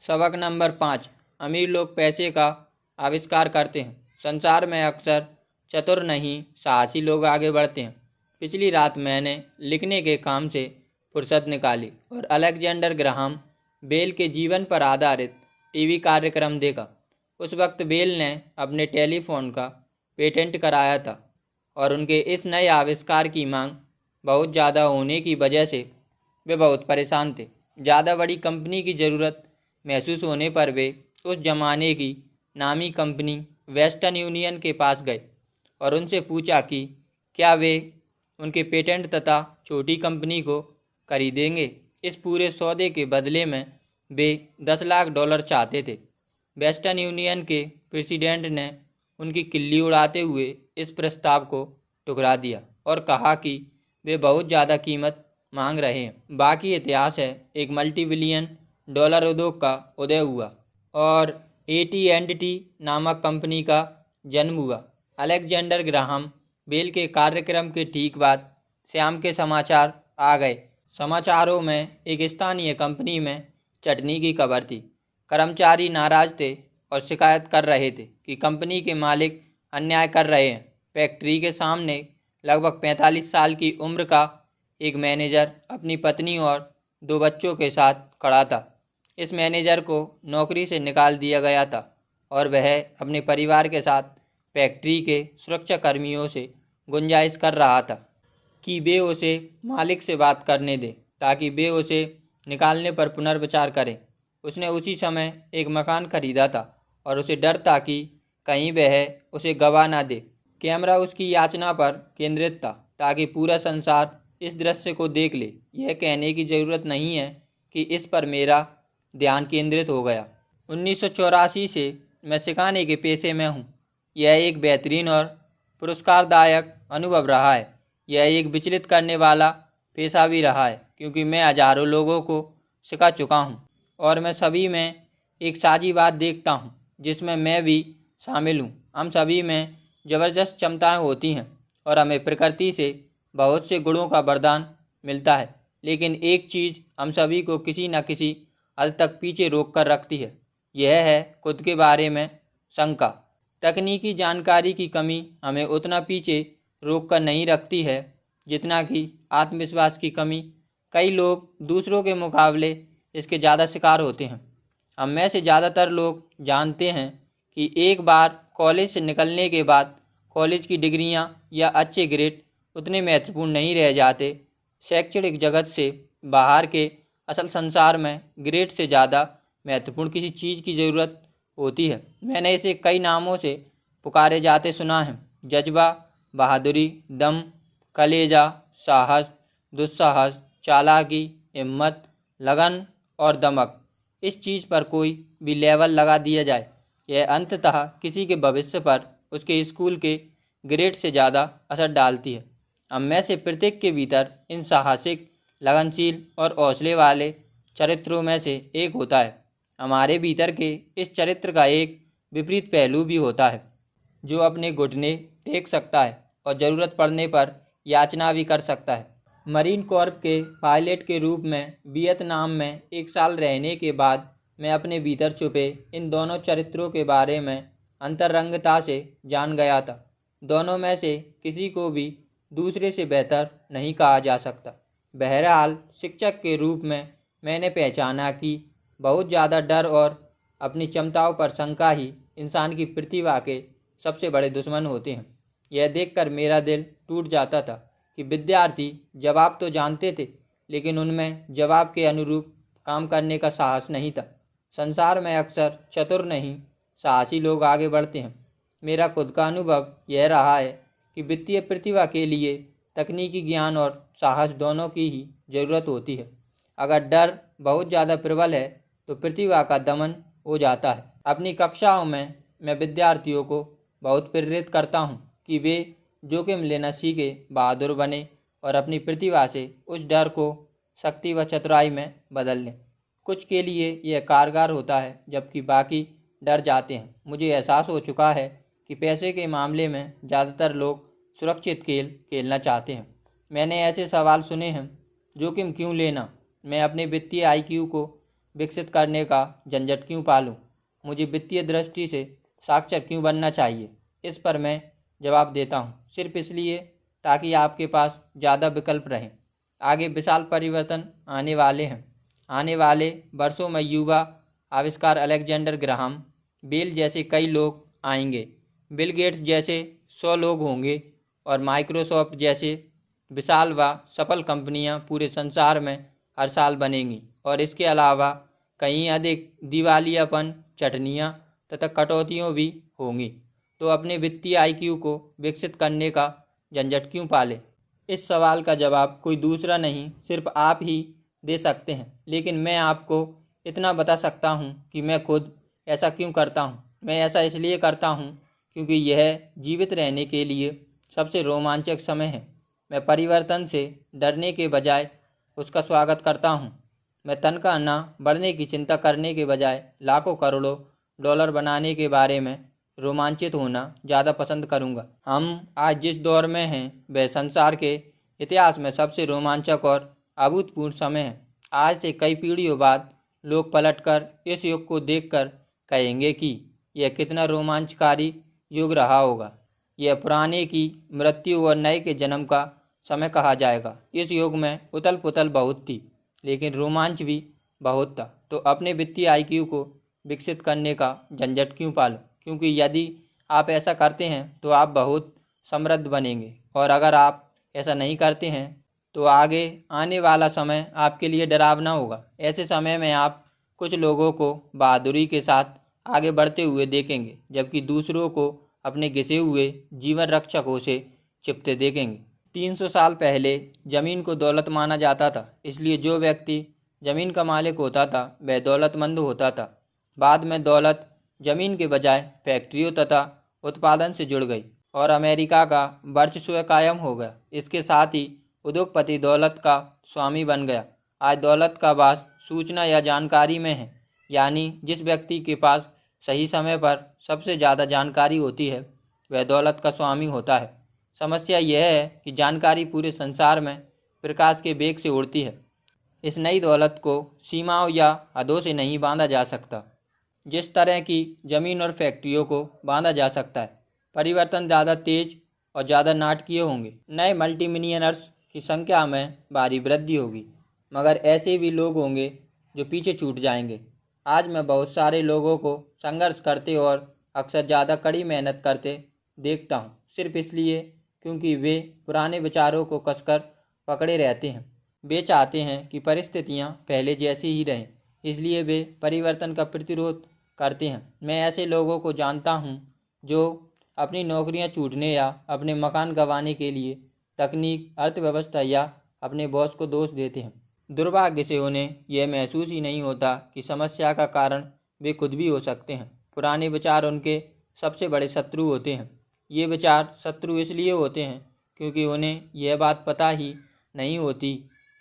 सबक नंबर 5। अमीर लोग पैसे का आविष्कार करते हैं। संसार में अक्सर चतुर नहीं साहसी लोग आगे बढ़ते हैं। पिछली रात मैंने लिखने के काम से फुर्सत निकाली और अलेक्जेंडर ग्राहम बेल के जीवन पर आधारित टीवी कार्यक्रम देखा। उस वक्त बेल ने अपने टेलीफोन का पेटेंट कराया था और उनके इस नए आविष्कार की मांग बहुत ज़्यादा होने की वजह से वे बहुत परेशान थे। ज़्यादा बड़ी कंपनी की ज़रूरत महसूस होने पर वे उस जमाने की नामी कंपनी वेस्टर्न यूनियन के पास गए और उनसे पूछा कि क्या वे उनके पेटेंट तथा छोटी कंपनी को खरीदेंगे। इस पूरे सौदे के बदले में वे $10 लाख चाहते थे। वेस्टर्न यूनियन के प्रेसिडेंट ने उनकी किल्ली उड़ाते हुए इस प्रस्ताव को ठुकरा दिया और कहा कि वे बहुत ज़्यादा कीमत मांग रहे हैं। बाकी इतिहास है। एक मल्टी बिलियन डॉलर उद्योग का उदय हुआ और AT&T नामक कंपनी का जन्म हुआ। अलेक्जेंडर ग्राहम बेल के कार्यक्रम के ठीक बाद शाम के समाचार आ गए। समाचारों में एक स्थानीय कंपनी में चटनी की खबर थी। कर्मचारी नाराज थे और शिकायत कर रहे थे कि कंपनी के मालिक अन्याय कर रहे हैं। फैक्ट्री के सामने लगभग 45 साल की उम्र का एक मैनेजर अपनी पत्नी और 2 बच्चों के साथ खड़ा था। इस मैनेजर को नौकरी से निकाल दिया गया था और वह अपने परिवार के साथ फैक्ट्री के सुरक्षा कर्मियों से गुंजाइश कर रहा था कि वे उसे मालिक से बात करने दें ताकि वे उसे निकालने पर पुनर्विचार करें। उसने उसी समय एक मकान खरीदा था और उसे डर था कि कहीं वह उसे गवा ना दे। कैमरा उसकी याचना पर केंद्रित था ताकि पूरा संसार इस दृश्य को देख ले। यह कहने की ज़रूरत नहीं है कि इस पर मेरा ध्यान केंद्रित हो गया। 1984 से मैं सिखाने के पेशे में हूँ। यह एक बेहतरीन और पुरस्कारदायक अनुभव रहा है। यह एक विचलित करने वाला पेशा भी रहा है क्योंकि मैं हज़ारों लोगों को सिखा चुका हूँ और मैं सभी में एक साझी बात देखता हूँ जिसमें मैं भी शामिल हूँ। हम सभी में ज़बरदस्त क्षमताएँ होती हैं और हमें प्रकृति से बहुत से गुणों का वरदान मिलता है, लेकिन एक चीज़ हम सभी को किसी न किसी हद तक पीछे रोक कर रखती है। यह है खुद के बारे में शंका। तकनीकी जानकारी की कमी हमें उतना पीछे रोक कर नहीं रखती है जितना कि आत्मविश्वास की कमी। कई लोग दूसरों के मुकाबले इसके ज़्यादा शिकार होते हैं। हम में से ज़्यादातर लोग जानते हैं कि एक बार कॉलेज से निकलने के बाद कॉलेज की डिग्रियां या अच्छे ग्रेड उतने महत्वपूर्ण नहीं रह जाते। शैक्षणिक जगत से बाहर के असल संसार में ग्रेड से ज़्यादा महत्वपूर्ण किसी चीज़ की ज़रूरत होती है। मैंने इसे कई नामों से पुकारे जाते सुना है। जज्बा, बहादुरी, दम, कलेजा, साहस, दुस्साहस, चालाकी, हिम्मत, लगन और दमक। इस चीज़ पर कोई भी लेबल लगा दिया जाए, यह अंततः किसी के भविष्य पर उसके स्कूल के ग्रेड से ज़्यादा असर डालती है। हम में से प्रत्येक के भीतर इन साहसिक, लगनशील और हौसले वाले चरित्रों में से एक होता है। हमारे भीतर के इस चरित्र का एक विपरीत पहलू भी होता है जो अपने घुटने टेक सकता है और ज़रूरत पड़ने पर याचना भी कर सकता है। मरीन कॉर्प के पायलट के रूप में वियतनाम में 1 साल रहने के बाद मैं अपने भीतर छुपे इन दोनों चरित्रों के बारे में अंतरंगता से जान गया था। दोनों में से किसी को भी दूसरे से बेहतर नहीं कहा जा सकता। बहरहाल, शिक्षक के रूप में मैंने पहचाना कि बहुत ज़्यादा डर और अपनी क्षमताओं पर शंका ही इंसान की प्रतिभा के सबसे बड़े दुश्मन होते हैं। यह देखकर मेरा दिल टूट जाता था कि विद्यार्थी जवाब तो जानते थे लेकिन उनमें जवाब के अनुरूप काम करने का साहस नहीं था। संसार में अक्सर चतुर नहीं साहसी लोग आगे बढ़ते हैं। मेरा खुद का अनुभव यह रहा है कि वित्तीय प्रतिभा के लिए तकनीकी ज्ञान और साहस दोनों की ही ज़रूरत होती है। अगर डर बहुत ज़्यादा प्रबल है तो प्रतिभा का दमन हो जाता है। अपनी कक्षाओं में मैं विद्यार्थियों को बहुत प्रेरित करता हूँ कि वे जोखिम लेना सीखे, बहादुर बने और अपनी प्रतिभा से उस डर को शक्ति व चतुराई में बदल लें। कुछ के लिए यह कारगर होता है जबकि बाकी डर जाते हैं। मुझे एहसास हो चुका है कि पैसे के मामले में ज़्यादातर लोग सुरक्षित खेल खेलना चाहते हैं। मैंने ऐसे सवाल सुने हैं, जोखिम क्यों लेना? मैं अपने वित्तीय IQ को विकसित करने का झंझट क्यों पालूं? मुझे वित्तीय दृष्टि से साक्षर क्यों बनना चाहिए? इस पर मैं जवाब देता हूँ, सिर्फ इसलिए ताकि आपके पास ज़्यादा विकल्प रहें। आगे विशाल परिवर्तन आने वाले हैं। आने वाले वर्षों में युवा आविष्कार अलेक्जेंडर ग्राहम बेल जैसे कई लोग आएंगे, बिल गेट्स जैसे 100 लोग होंगे और माइक्रोसॉफ्ट जैसे विशाल व सफल कंपनियां पूरे संसार में हर साल बनेंगी। और इसके अलावा कहीं अधिक दिवालियापन, चटनियाँ तथा कटौतियों भी होंगी। तो अपने वित्तीय IQ को विकसित करने का झंझट क्यों पाले? इस सवाल का जवाब कोई दूसरा नहीं, सिर्फ आप ही दे सकते हैं। लेकिन मैं आपको इतना बता सकता हूँ कि मैं खुद ऐसा क्यों करता हूँ। मैं ऐसा इसलिए करता हूँ क्योंकि यह जीवित रहने के लिए सबसे रोमांचक समय है। मैं परिवर्तन से डरने के बजाय उसका स्वागत करता हूँ। मैं तनख्वाह न बढ़ने की चिंता करने के बजाय लाखों करोड़ों डॉलर बनाने के बारे में रोमांचित होना ज़्यादा पसंद करूँगा। हम आज जिस दौर में हैं वह संसार के इतिहास में सबसे रोमांचक और अभूतपूर्व समय है। आज से कई पीढ़ियों बाद लोग पलटकर इस युग को देखकर कहेंगे कि यह कितना रोमांचकारी युग रहा होगा। यह पुराने की मृत्यु और नए के जन्म का समय कहा जाएगा। इस युग में उथल पुथल बहुत थी, लेकिन रोमांच भी बहुत था। तो अपने वित्तीय IQ को विकसित करने का झंझट क्यों पालो? क्योंकि यदि आप ऐसा करते हैं तो आप बहुत समृद्ध बनेंगे, और अगर आप ऐसा नहीं करते हैं तो आगे आने वाला समय आपके लिए डरावना होगा। ऐसे समय में आप कुछ लोगों को बहादुरी के साथ आगे बढ़ते हुए देखेंगे, जबकि दूसरों को अपने घिसे हुए जीवन रक्षकों से चिपते देखेंगे। 300 साल पहले ज़मीन को दौलत माना जाता था, इसलिए जो व्यक्ति ज़मीन का मालिक होता था वह दौलतमंद होता था। बाद में दौलत ज़मीन के बजाय फैक्ट्रियों तथा उत्पादन से जुड़ गई और अमेरिका का वर्चस्व कायम हो गया। इसके साथ ही उद्योगपति दौलत का स्वामी बन गया। आज दौलत का वास सूचना या जानकारी में है, यानी जिस व्यक्ति के पास सही समय पर सबसे ज़्यादा जानकारी होती है वह दौलत का स्वामी होता है। समस्या यह है कि जानकारी पूरे संसार में प्रकाश के वेग से उड़ती है। इस नई दौलत को सीमाओं या हदों से नहीं बांधा जा सकता, जिस तरह की ज़मीन और फैक्ट्रियों को बांधा जा सकता है। परिवर्तन ज़्यादा तेज और ज़्यादा नाटकीय होंगे। नए मल्टीमिलियनर्स की संख्या में भारी वृद्धि होगी, मगर ऐसे भी लोग होंगे जो पीछे छूट जाएंगे। आज मैं बहुत सारे लोगों को संघर्ष करते और अक्सर ज़्यादा कड़ी मेहनत करते देखता हूँ, सिर्फ इसलिए क्योंकि वे पुराने विचारों को कसकर पकड़े रहते हैं। वे चाहते हैं कि परिस्थितियाँ पहले जैसी ही रहें, इसलिए वे परिवर्तन का प्रतिरोध करते हैं। मैं ऐसे लोगों को जानता हूँ जो अपनी नौकरियाँ छूटने या अपने मकान गंवाने के लिए तकनीक, अर्थव्यवस्था या अपने बॉस को दोष देते हैं। दुर्भाग्य से उन्हें यह महसूस ही नहीं होता कि समस्या का कारण वे खुद भी हो सकते हैं। पुराने विचार उनके सबसे बड़े शत्रु होते हैं। ये विचार शत्रु इसलिए होते हैं क्योंकि उन्हें यह बात पता ही नहीं होती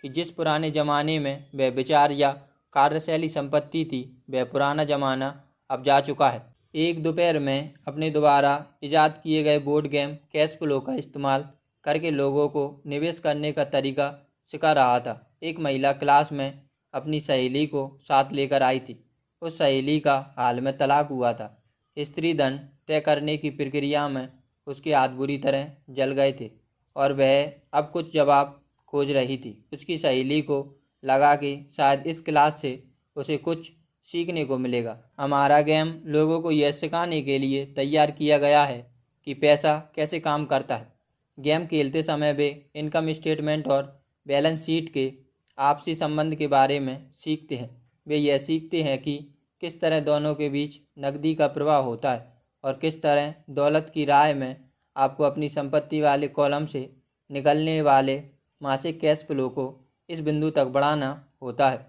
कि जिस पुराने ज़माने में वह विचार या कार्यशैली संपत्ति थी वह पुराना ज़माना अब जा चुका है। एक दोपहर में अपने द्वारा इजाद किए गए बोर्ड गेम कैश फ्लो का इस्तेमाल करके लोगों को निवेश करने का तरीका सिखा रहा था। एक महिला क्लास में अपनी सहेली को साथ लेकर आई थी। उस सहेली का हाल में तलाक हुआ था। स्त्री धन तय करने की प्रक्रिया में उसके हाथ बुरी तरह जल गए थे और वह अब कुछ जवाब खोज रही थी। उसकी सहेली को लगा कि शायद इस क्लास से उसे कुछ सीखने को मिलेगा। हमारा गेम लोगों को यह सिखाने के लिए तैयार किया गया है कि पैसा कैसे काम करता है। गेम खेलते समय वे इनकम स्टेटमेंट और बैलेंस शीट के आपसी संबंध के बारे में सीखते हैं। वे यह सीखते हैं कि किस तरह दोनों के बीच नकदी का प्रवाह होता है और किस तरह दौलत की राह में आपको अपनी संपत्ति वाले कॉलम से निकलने वाले मासिक कैश फ्लो को इस बिंदु तक बढ़ाना होता है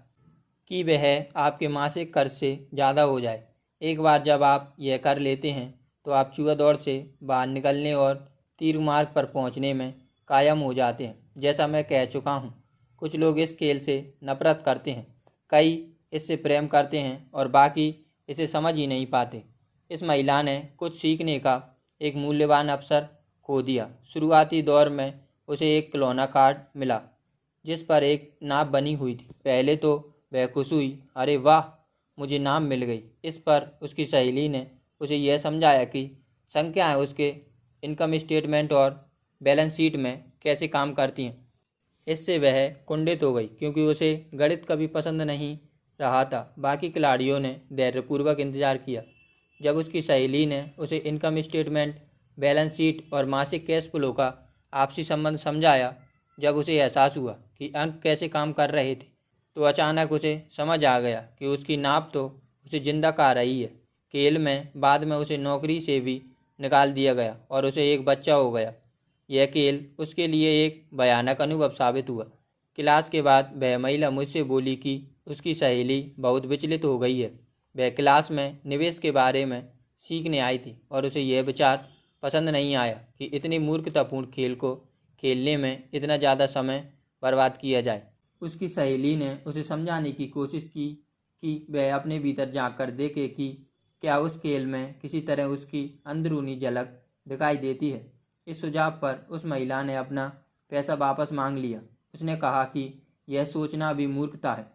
कि वह आपके मासिक खर्च से ज़्यादा हो जाए। एक बार जब आप यह कर लेते हैं तो आप चूहा दौड़ से बाहर निकलने और तीर मार्ग पर पहुंचने में कायम हो जाते हैं। जैसा मैं कह चुका हूं, कुछ लोग इस खेल से नफरत करते हैं, कई इससे प्रेम करते हैं और बाकी इसे समझ ही नहीं पाते। इस महिला ने कुछ सीखने का एक मूल्यवान अवसर खो दिया। शुरुआती दौर में उसे एक खिलौना कार्ड मिला जिस पर एक नाव बनी हुई थी। पहले तो वह खुश हुई, अरे वाह, मुझे नाम मिल गई। इस पर उसकी सहेली ने उसे यह समझाया कि संख्याएं उसके इनकम स्टेटमेंट और बैलेंस शीट में कैसे काम करती हैं। इससे वह कुंठित हो गई क्योंकि उसे गणित कभी पसंद नहीं रहा था। बाकी खिलाड़ियों ने धैर्यपूर्वक इंतजार किया। जब उसकी सहेली ने उसे इनकम स्टेटमेंट, बैलेंस शीट और मासिक कैश फ्लो का आपसी संबंध समझाया, जब उसे एहसास हुआ कि अंक कैसे काम कर रहे थे, तो अचानक उसे समझ आ गया कि उसकी नाप तो उसे जिंदा खा रही है। खेल में बाद में उसे नौकरी से भी निकाल दिया गया और उसे एक बच्चा हो गया। यह खेल उसके लिए एक भयानक अनुभव साबित हुआ। क्लास के बाद वह महिला मुझसे बोली कि उसकी सहेली बहुत विचलित हो गई है। वह क्लास में निवेश के बारे में सीखने आई थी और उसे यह विचार पसंद नहीं आया कि इतनी मूर्खतापूर्ण खेल को खेलने में इतना ज़्यादा समय बर्बाद किया जाए। उसकी सहेली ने उसे समझाने की कोशिश की कि वह अपने भीतर झांक कर देखे कि क्या उस खेल में किसी तरह उसकी अंदरूनी झलक दिखाई देती है। इस सुझाव पर उस महिला ने अपना पैसा वापस मांग लिया। उसने कहा कि यह सोचना भी मूर्खता है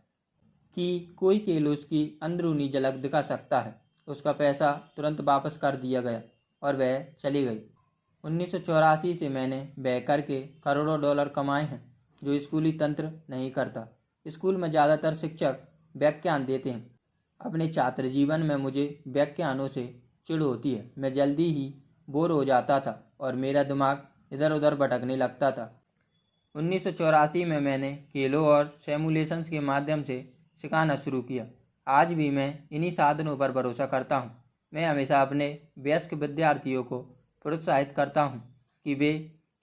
कि कोई खेल उसकी अंदरूनी झलक दिखा सकता है। उसका पैसा तुरंत वापस कर दिया गया और वह चली गई। 1984 से मैंने व्यय करके करोड़ों डॉलर कमाए हैं, जो स्कूली तंत्र नहीं करता। स्कूल में ज़्यादातर शिक्षक व्याख्यान देते हैं। अपने छात्र जीवन में मुझे व्याख्यानों से चिढ़ होती है। मैं जल्दी ही बोर हो जाता था और मेरा दिमाग इधर उधर भटकने लगता था। 1984 में मैंने खेलों और सिमुलेशंस के माध्यम से सिखाना शुरू किया। आज भी मैं इन्हीं साधनों पर भरोसा करता हूँ। मैं हमेशा अपने वयस्क विद्यार्थियों को प्रोत्साहित करता हूँ कि वे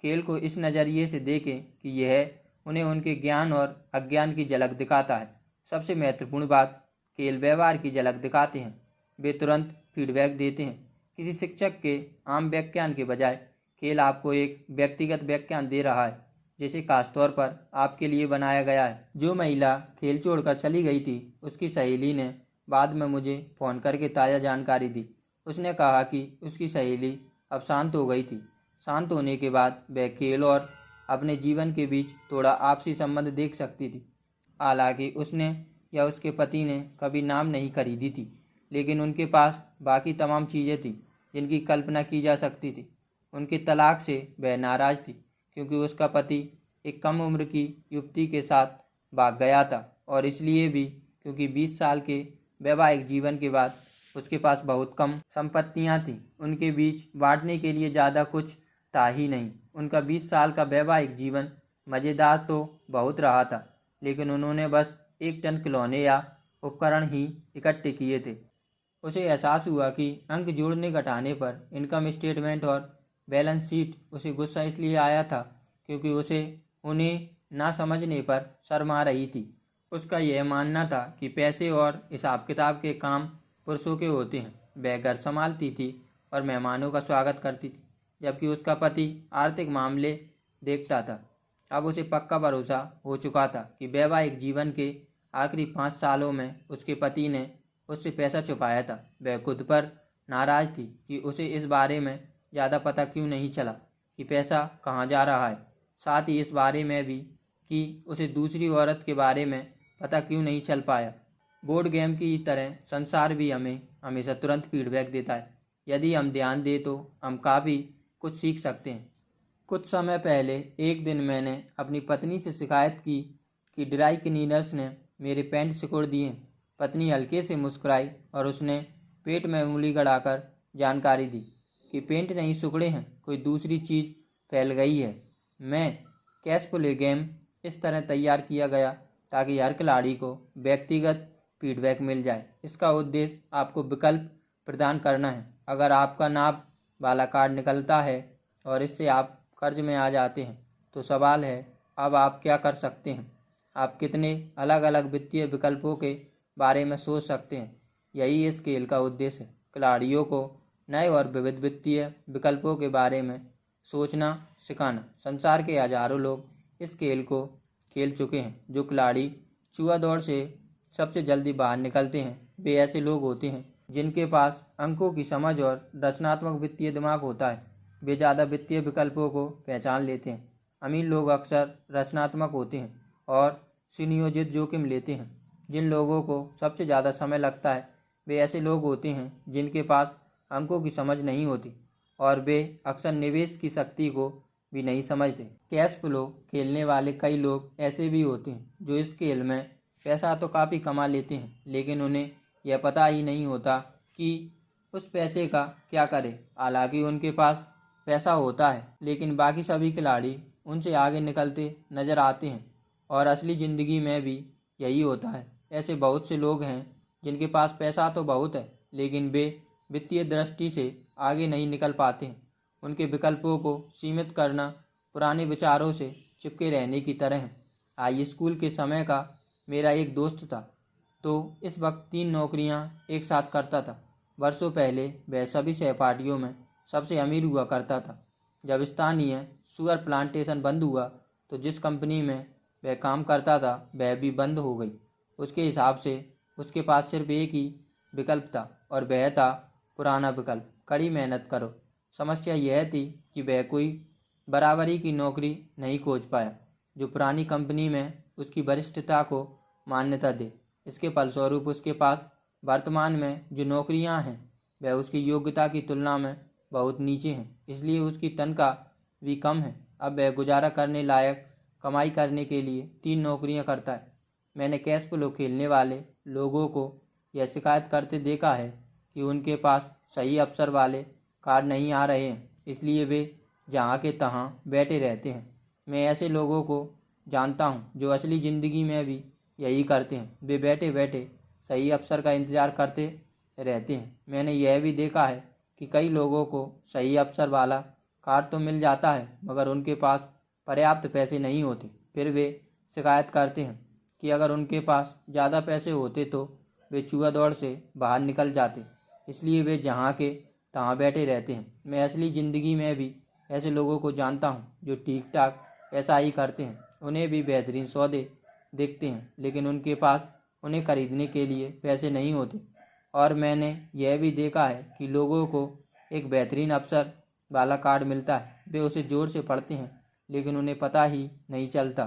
खेल को इस नज़रिए से देखें कि यह उन्हें उनके ज्ञान और अज्ञान की झलक दिखाता है। सबसे महत्वपूर्ण बात, खेल व्यवहार की झलक दिखाते हैं। वे तुरंत फीडबैक देते हैं। किसी शिक्षक के आम व्याख्यान के बजाय खेल आपको एक व्यक्तिगत व्याख्यान दे रहा है, जिसे खासतौर पर आपके लिए बनाया गया है। जो महिला खेल छोड़कर चली गई थी, उसकी सहेली ने बाद में मुझे फ़ोन करके ताज़ा जानकारी दी। उसने कहा कि उसकी सहेली अब शांत हो गई थी। शांत होने के बाद वह खेल और अपने जीवन के बीच थोड़ा आपसी संबंध देख सकती थी। हालांकि उसने या उसके पति ने कभी नाम नहीं खरीदी थी, लेकिन उनके पास बाकी तमाम चीज़ें थीं जिनकी कल्पना की जा सकती थी। उनके तलाक से वह नाराज़ थी क्योंकि उसका पति एक कम उम्र की युवती के साथ भाग गया था, और इसलिए भी क्योंकि 20 साल के वैवाहिक जीवन के बाद उसके पास बहुत कम संपत्तियां थीं। उनके बीच बांटने के लिए ज़्यादा कुछ था ही नहीं। उनका 20 साल का वैवाहिक जीवन मज़ेदार तो बहुत रहा था, लेकिन उन्होंने बस 1 टन खिलौने या उपकरण ही इकट्ठे किए थे। उसे एहसास हुआ कि अंक जोड़ने घटाने पर इनकम स्टेटमेंट और बैलेंस शीट उसे गुस्सा इसलिए आया था क्योंकि उसे उन्हें ना समझने पर शर्म आ रही थी। उसका यह मानना था कि पैसे और हिसाब किताब के काम पुरुषों के होते हैं। वह घर संभालती थी और मेहमानों का स्वागत करती थी, जबकि उसका पति आर्थिक मामले देखता था। अब उसे पक्का भरोसा हो चुका था कि वैवाहिक जीवन के आखिरी 5 सालों में उसके पति ने उससे पैसा छुपाया था। वह खुद पर नाराज थी कि उसे इस बारे में ज़्यादा पता क्यों नहीं चला कि पैसा कहाँ जा रहा है। साथ ही इस बारे में भी कि उसे दूसरी औरत के बारे में पता क्यों नहीं चल पाया। बोर्ड गेम की तरह संसार भी हमें हमेशा तुरंत फीडबैक देता है। यदि हम ध्यान दें तो हम काफ़ी कुछ सीख सकते हैं। कुछ समय पहले एक दिन मैंने अपनी पत्नी से शिकायत की कि ड्राई क्लीनर्स ने मेरे पैंट सिकुड़ दिए। पत्नी हल्के से मुस्कुराई और उसने पेट में उंगली गड़ाकर जानकारी दी कि पेंट नहीं सिकुड़े हैं, कोई दूसरी चीज़ फैल गई है। मैं कैश प्ले गेम इस तरह तैयार किया गया ताकि हर खिलाड़ी को व्यक्तिगत फीडबैक मिल जाए। इसका उद्देश्य आपको विकल्प प्रदान करना है। अगर आपका नाप वाला कार्ड निकलता है और इससे आप कर्ज में आ जाते हैं, तो सवाल है अब आप क्या कर सकते हैं। आप कितने अलग अलग वित्तीय विकल्पों के बारे में सोच सकते हैं। यही इस खेल का उद्देश्य है, खिलाड़ियों को नए और विविध वित्तीय विकल्पों के बारे में सोचना सिखाना। संसार के हजारों लोग इस खेल को खेल चुके हैं। जो खिलाड़ी चूहा दौड़ से सबसे जल्दी बाहर निकलते हैं, वे ऐसे लोग होते हैं जिनके पास अंकों की समझ और रचनात्मक वित्तीय दिमाग होता है। वे ज़्यादा वित्तीय विकल्पों को पहचान लेते हैं। अमीर लोग अक्सर रचनात्मक होते हैं और सुनियोजित जोखिम लेते हैं। जिन लोगों को सबसे ज़्यादा समय लगता है वे ऐसे लोग होते हैं जिनके पास अंकों की समझ नहीं होती और वे अक्सर निवेश की शक्ति को भी नहीं समझते। कैश फ्लो खेलने वाले कई लोग ऐसे भी होते हैं जो इस खेल में पैसा तो काफ़ी कमा लेते हैं, लेकिन उन्हें यह पता ही नहीं होता कि उस पैसे का क्या करें। हालांकि उनके पास पैसा होता है, लेकिन बाकी सभी खिलाड़ी उनसे आगे निकलते नजर आते हैं और असली ज़िंदगी में भी यही होता है। ऐसे बहुत से लोग हैं जिनके पास पैसा तो बहुत है, लेकिन वे वित्तीय दृष्टि से आगे नहीं निकल पाते हैं। उनके विकल्पों को सीमित करना पुराने विचारों से चिपके रहने की तरह है। हाई स्कूल के समय का मेरा एक दोस्त था, तो इस वक्त 3 नौकरियां एक साथ करता था। वर्षों पहले वह सभी सहपाठियों में सबसे अमीर हुआ करता था। जब स्थानीय शुगर प्लांटेशन बंद हुआ तो जिस कंपनी में वह काम करता था वह भी बंद हो गई। उसके हिसाब से उसके पास सिर्फ एक ही विकल्प था और वह था पुराना विकल्प, कड़ी मेहनत करो। समस्या यह थी कि वह कोई बराबरी की नौकरी नहीं खोज पाया जो पुरानी कंपनी में उसकी वरिष्ठता को मान्यता दे। इसके फलस्वरूप उसके पास वर्तमान में जो नौकरियां हैं वह उसकी योग्यता की तुलना में बहुत नीचे हैं, इसलिए उसकी तनख्वाह भी कम है। अब वह गुजारा करने लायक कमाई करने के लिए 3 नौकरियां करता है। मैंने कैश फ्लो खेलने वाले लोगों को यह शिकायत करते देखा है कि उनके पास सही अवसर वाले कार्ड नहीं आ रहे हैं, इसलिए वे जहाँ के तहाँ बैठे रहते हैं। मैं ऐसे लोगों को जानता हूँ जो असली ज़िंदगी में भी यही करते हैं। वे बैठे बैठे सही अवसर का इंतज़ार करते रहते हैं। मैंने यह भी देखा है कि कई लोगों को सही अवसर वाला कार्ड तो मिल जाता है, मगर उनके पास पर्याप्त पैसे नहीं होते। फिर वे शिकायत करते हैं कि अगर उनके पास ज़्यादा पैसे होते तो वे जुआ दौड़ से बाहर निकल जाते, इसलिए वे जहाँ के तहाँ बैठे रहते हैं। मैं असली ज़िंदगी में भी ऐसे लोगों को जानता हूँ जो ठीक ठाक ऐसा ही करते हैं। उन्हें भी बेहतरीन सौदे दिखते हैं, लेकिन उनके पास उन्हें खरीदने के लिए पैसे नहीं होते। और मैंने यह भी देखा है कि लोगों को एक बेहतरीन अवसर वाला कार्ड मिलता है, वे उसे जोर से पढ़ते हैं, लेकिन उन्हें पता ही नहीं चलता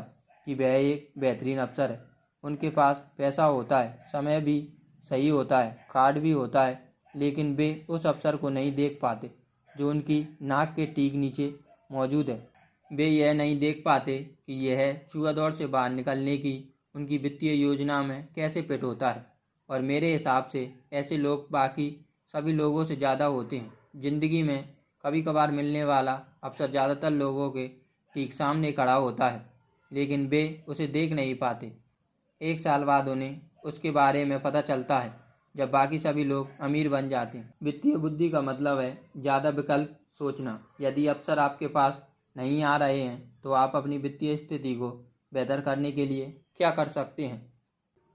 कि वह एक बेहतरीन अवसर है। उनके पास पैसा होता है, समय भी सही होता है, कार्ड भी होता है, लेकिन वे उस अवसर को नहीं देख पाते जो उनकी नाक के ठीक नीचे मौजूद है। वे यह नहीं देख पाते कि यह जुआ दौड़ से बाहर निकलने की उनकी वित्तीय योजना में कैसे फिट होता है। और मेरे हिसाब से ऐसे लोग बाकी सभी लोगों से ज़्यादा होते हैं। ज़िंदगी में कभी कभार मिलने वाला अवसर ज़्यादातर लोगों के ठीक सामने खड़ा होता है, लेकिन वे उसे देख नहीं पाते। 1 साल बाद उन्हें उसके बारे में पता चलता है जब बाकी सभी लोग अमीर बन जाते हैं। वित्तीय बुद्धि का मतलब है ज़्यादा विकल्प सोचना। यदि अवसर आपके पास नहीं आ रहे हैं तो आप अपनी वित्तीय स्थिति को बेहतर करने के लिए क्या कर सकते हैं।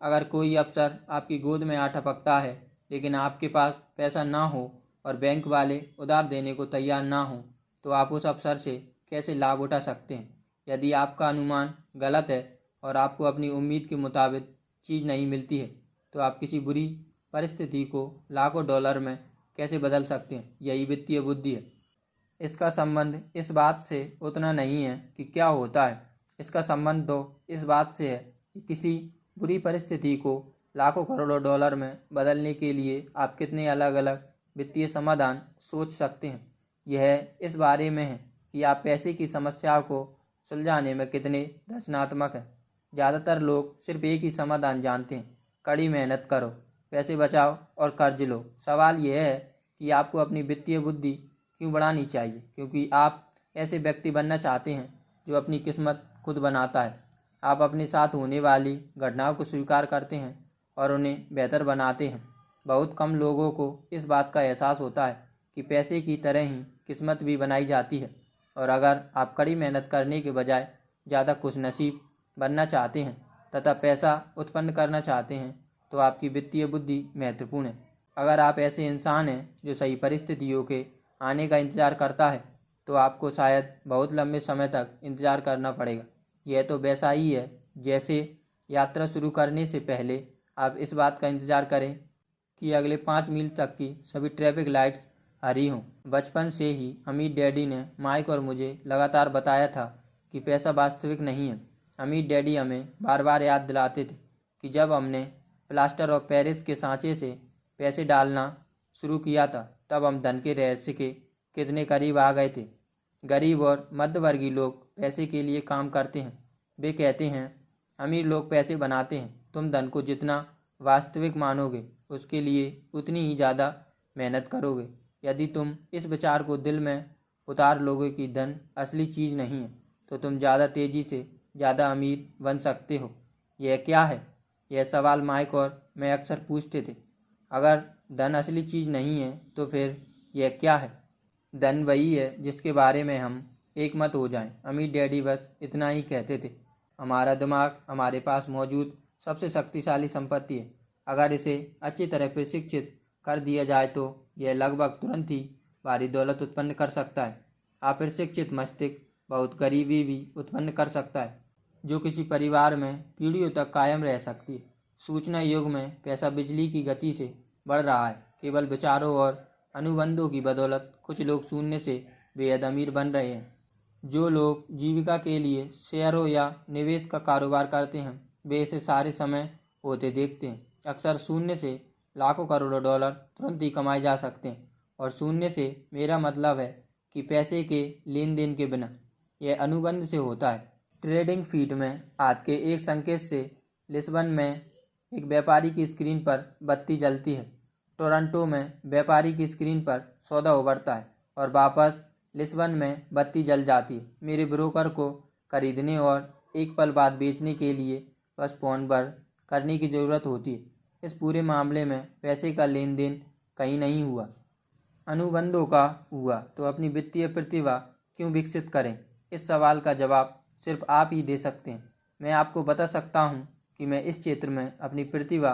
अगर कोई अवसर आपकी गोद में आ टपकता है, लेकिन आपके पास पैसा ना हो और बैंक वाले उधार देने को तैयार ना हो, तो आप उस अवसर से कैसे लाभ उठा सकते हैं। यदि आपका अनुमान गलत है और आपको अपनी उम्मीद के मुताबिक चीज़ नहीं मिलती है, तो आप किसी बुरी परिस्थिति को लाखों डॉलर में कैसे बदल सकते हैं। यही वित्तीय बुद्धि है। इसका संबंध इस बात से उतना नहीं है कि क्या होता है, इसका संबंध तो इस बात से है कि किसी बुरी परिस्थिति को लाखों करोड़ों डॉलर में बदलने के लिए आप कितने अलग अलग वित्तीय समाधान सोच सकते हैं। यह इस बारे में है कि आप पैसे की समस्या को सुलझाने में कितने रचनात्मक हैं। ज़्यादातर लोग सिर्फ एक ही समाधान जानते हैं, कड़ी मेहनत करो, पैसे बचाओ और कर्ज लो। सवाल यह है कि आपको अपनी वित्तीय बुद्धि क्यों बढ़ानी चाहिए, क्योंकि आप ऐसे व्यक्ति बनना चाहते हैं जो अपनी किस्मत खुद बनाता है। आप अपने साथ होने वाली घटनाओं को स्वीकार करते हैं और उन्हें बेहतर बनाते हैं। बहुत कम लोगों को इस बात का एहसास होता है कि पैसे की तरह ही किस्मत भी बनाई जाती है। और अगर आप कड़ी मेहनत करने के बजाय ज़्यादा खुशनसीब बनना चाहते हैं तथा पैसा उत्पन्न करना चाहते हैं, तो आपकी वित्तीय बुद्धि महत्वपूर्ण है। अगर आप ऐसे इंसान हैं जो सही परिस्थितियों के आने का इंतज़ार करता है, तो आपको शायद बहुत लंबे समय तक इंतज़ार करना पड़ेगा। यह तो वैसा ही है जैसे यात्रा शुरू करने से पहले आप इस बात का इंतज़ार करें कि अगले 5 मील तक की सभी ट्रैफिक लाइट्स हरी हों। बचपन से ही अमीर डैडी ने माइक और मुझे लगातार बताया था कि पैसा वास्तविक नहीं है। अमीर डैडी हमें बार बार याद दिलाते थे कि जब हमने प्लास्टर ऑफ पेरिस के सांचे से पैसे डालना शुरू किया था, तब हम धन के रहस्य के कितने करीब आ गए थे। गरीब और मध्यवर्गीय लोग पैसे के लिए काम करते हैं। वे कहते हैं अमीर लोग पैसे बनाते हैं। तुम धन को जितना वास्तविक मानोगे उसके लिए उतनी ही ज़्यादा मेहनत करोगे। यदि तुम इस विचार को दिल में उतार लोगे कि धन असली चीज़ नहीं है, तो तुम ज़्यादा तेज़ी से ज़्यादा अमीर बन सकते हो। यह क्या है? यह सवाल माइक और मैं अक्सर पूछते थे। अगर धन असली चीज़ नहीं है तो फिर यह क्या है? धन वही है जिसके बारे में हम एक मत हो जाएं। अमीर डैडी बस इतना ही कहते थे। हमारा दिमाग हमारे पास मौजूद सबसे शक्तिशाली संपत्ति है। अगर इसे अच्छी तरह प्रशिक्षित कर दिया जाए तो यह लगभग तुरंत ही भारी दौलत उत्पन्न कर सकता है। अप्रशिक्षित मस्तिष्क बहुत गरीबी भी उत्पन्न कर सकता है, जो किसी परिवार में पीढ़ियों तक कायम रह सकती है। सूचना युग में पैसा बिजली की गति से बढ़ रहा है। केवल विचारों और अनुबंधों की बदौलत कुछ लोग शून्य से बेहद अमीर बन रहे हैं। जो लोग जीविका के लिए शेयरों या निवेश का कारोबार करते हैं, वे इसे सारे समय होते देखते हैं। अक्सर शून्य से लाखों करोड़ों डॉलर तुरंत ही कमाए जा सकते हैं। और शून्य से मेरा मतलब है कि पैसे के लेन देन के बिना। यह अनुबंध से होता है। ट्रेडिंग फीड में हाथ के एक संकेत से लिस्बन में एक व्यापारी की स्क्रीन पर बत्ती जलती है। टोरंटो में व्यापारी की स्क्रीन पर सौदा उभरता है और वापस लिस्बन में बत्ती जल जाती है। मेरे ब्रोकर को खरीदने और एक पल बाद बेचने के लिए बस फोन पर करने की ज़रूरत होती है। इस पूरे मामले में पैसे का लेन देन कहीं नहीं हुआ, अनुबंधों का हुआ। तो अपनी वित्तीय प्रतिभा क्यों विकसित करें? इस सवाल का जवाब सिर्फ आप ही दे सकते हैं। मैं आपको बता सकता हूँ कि मैं इस क्षेत्र में अपनी प्रतिभा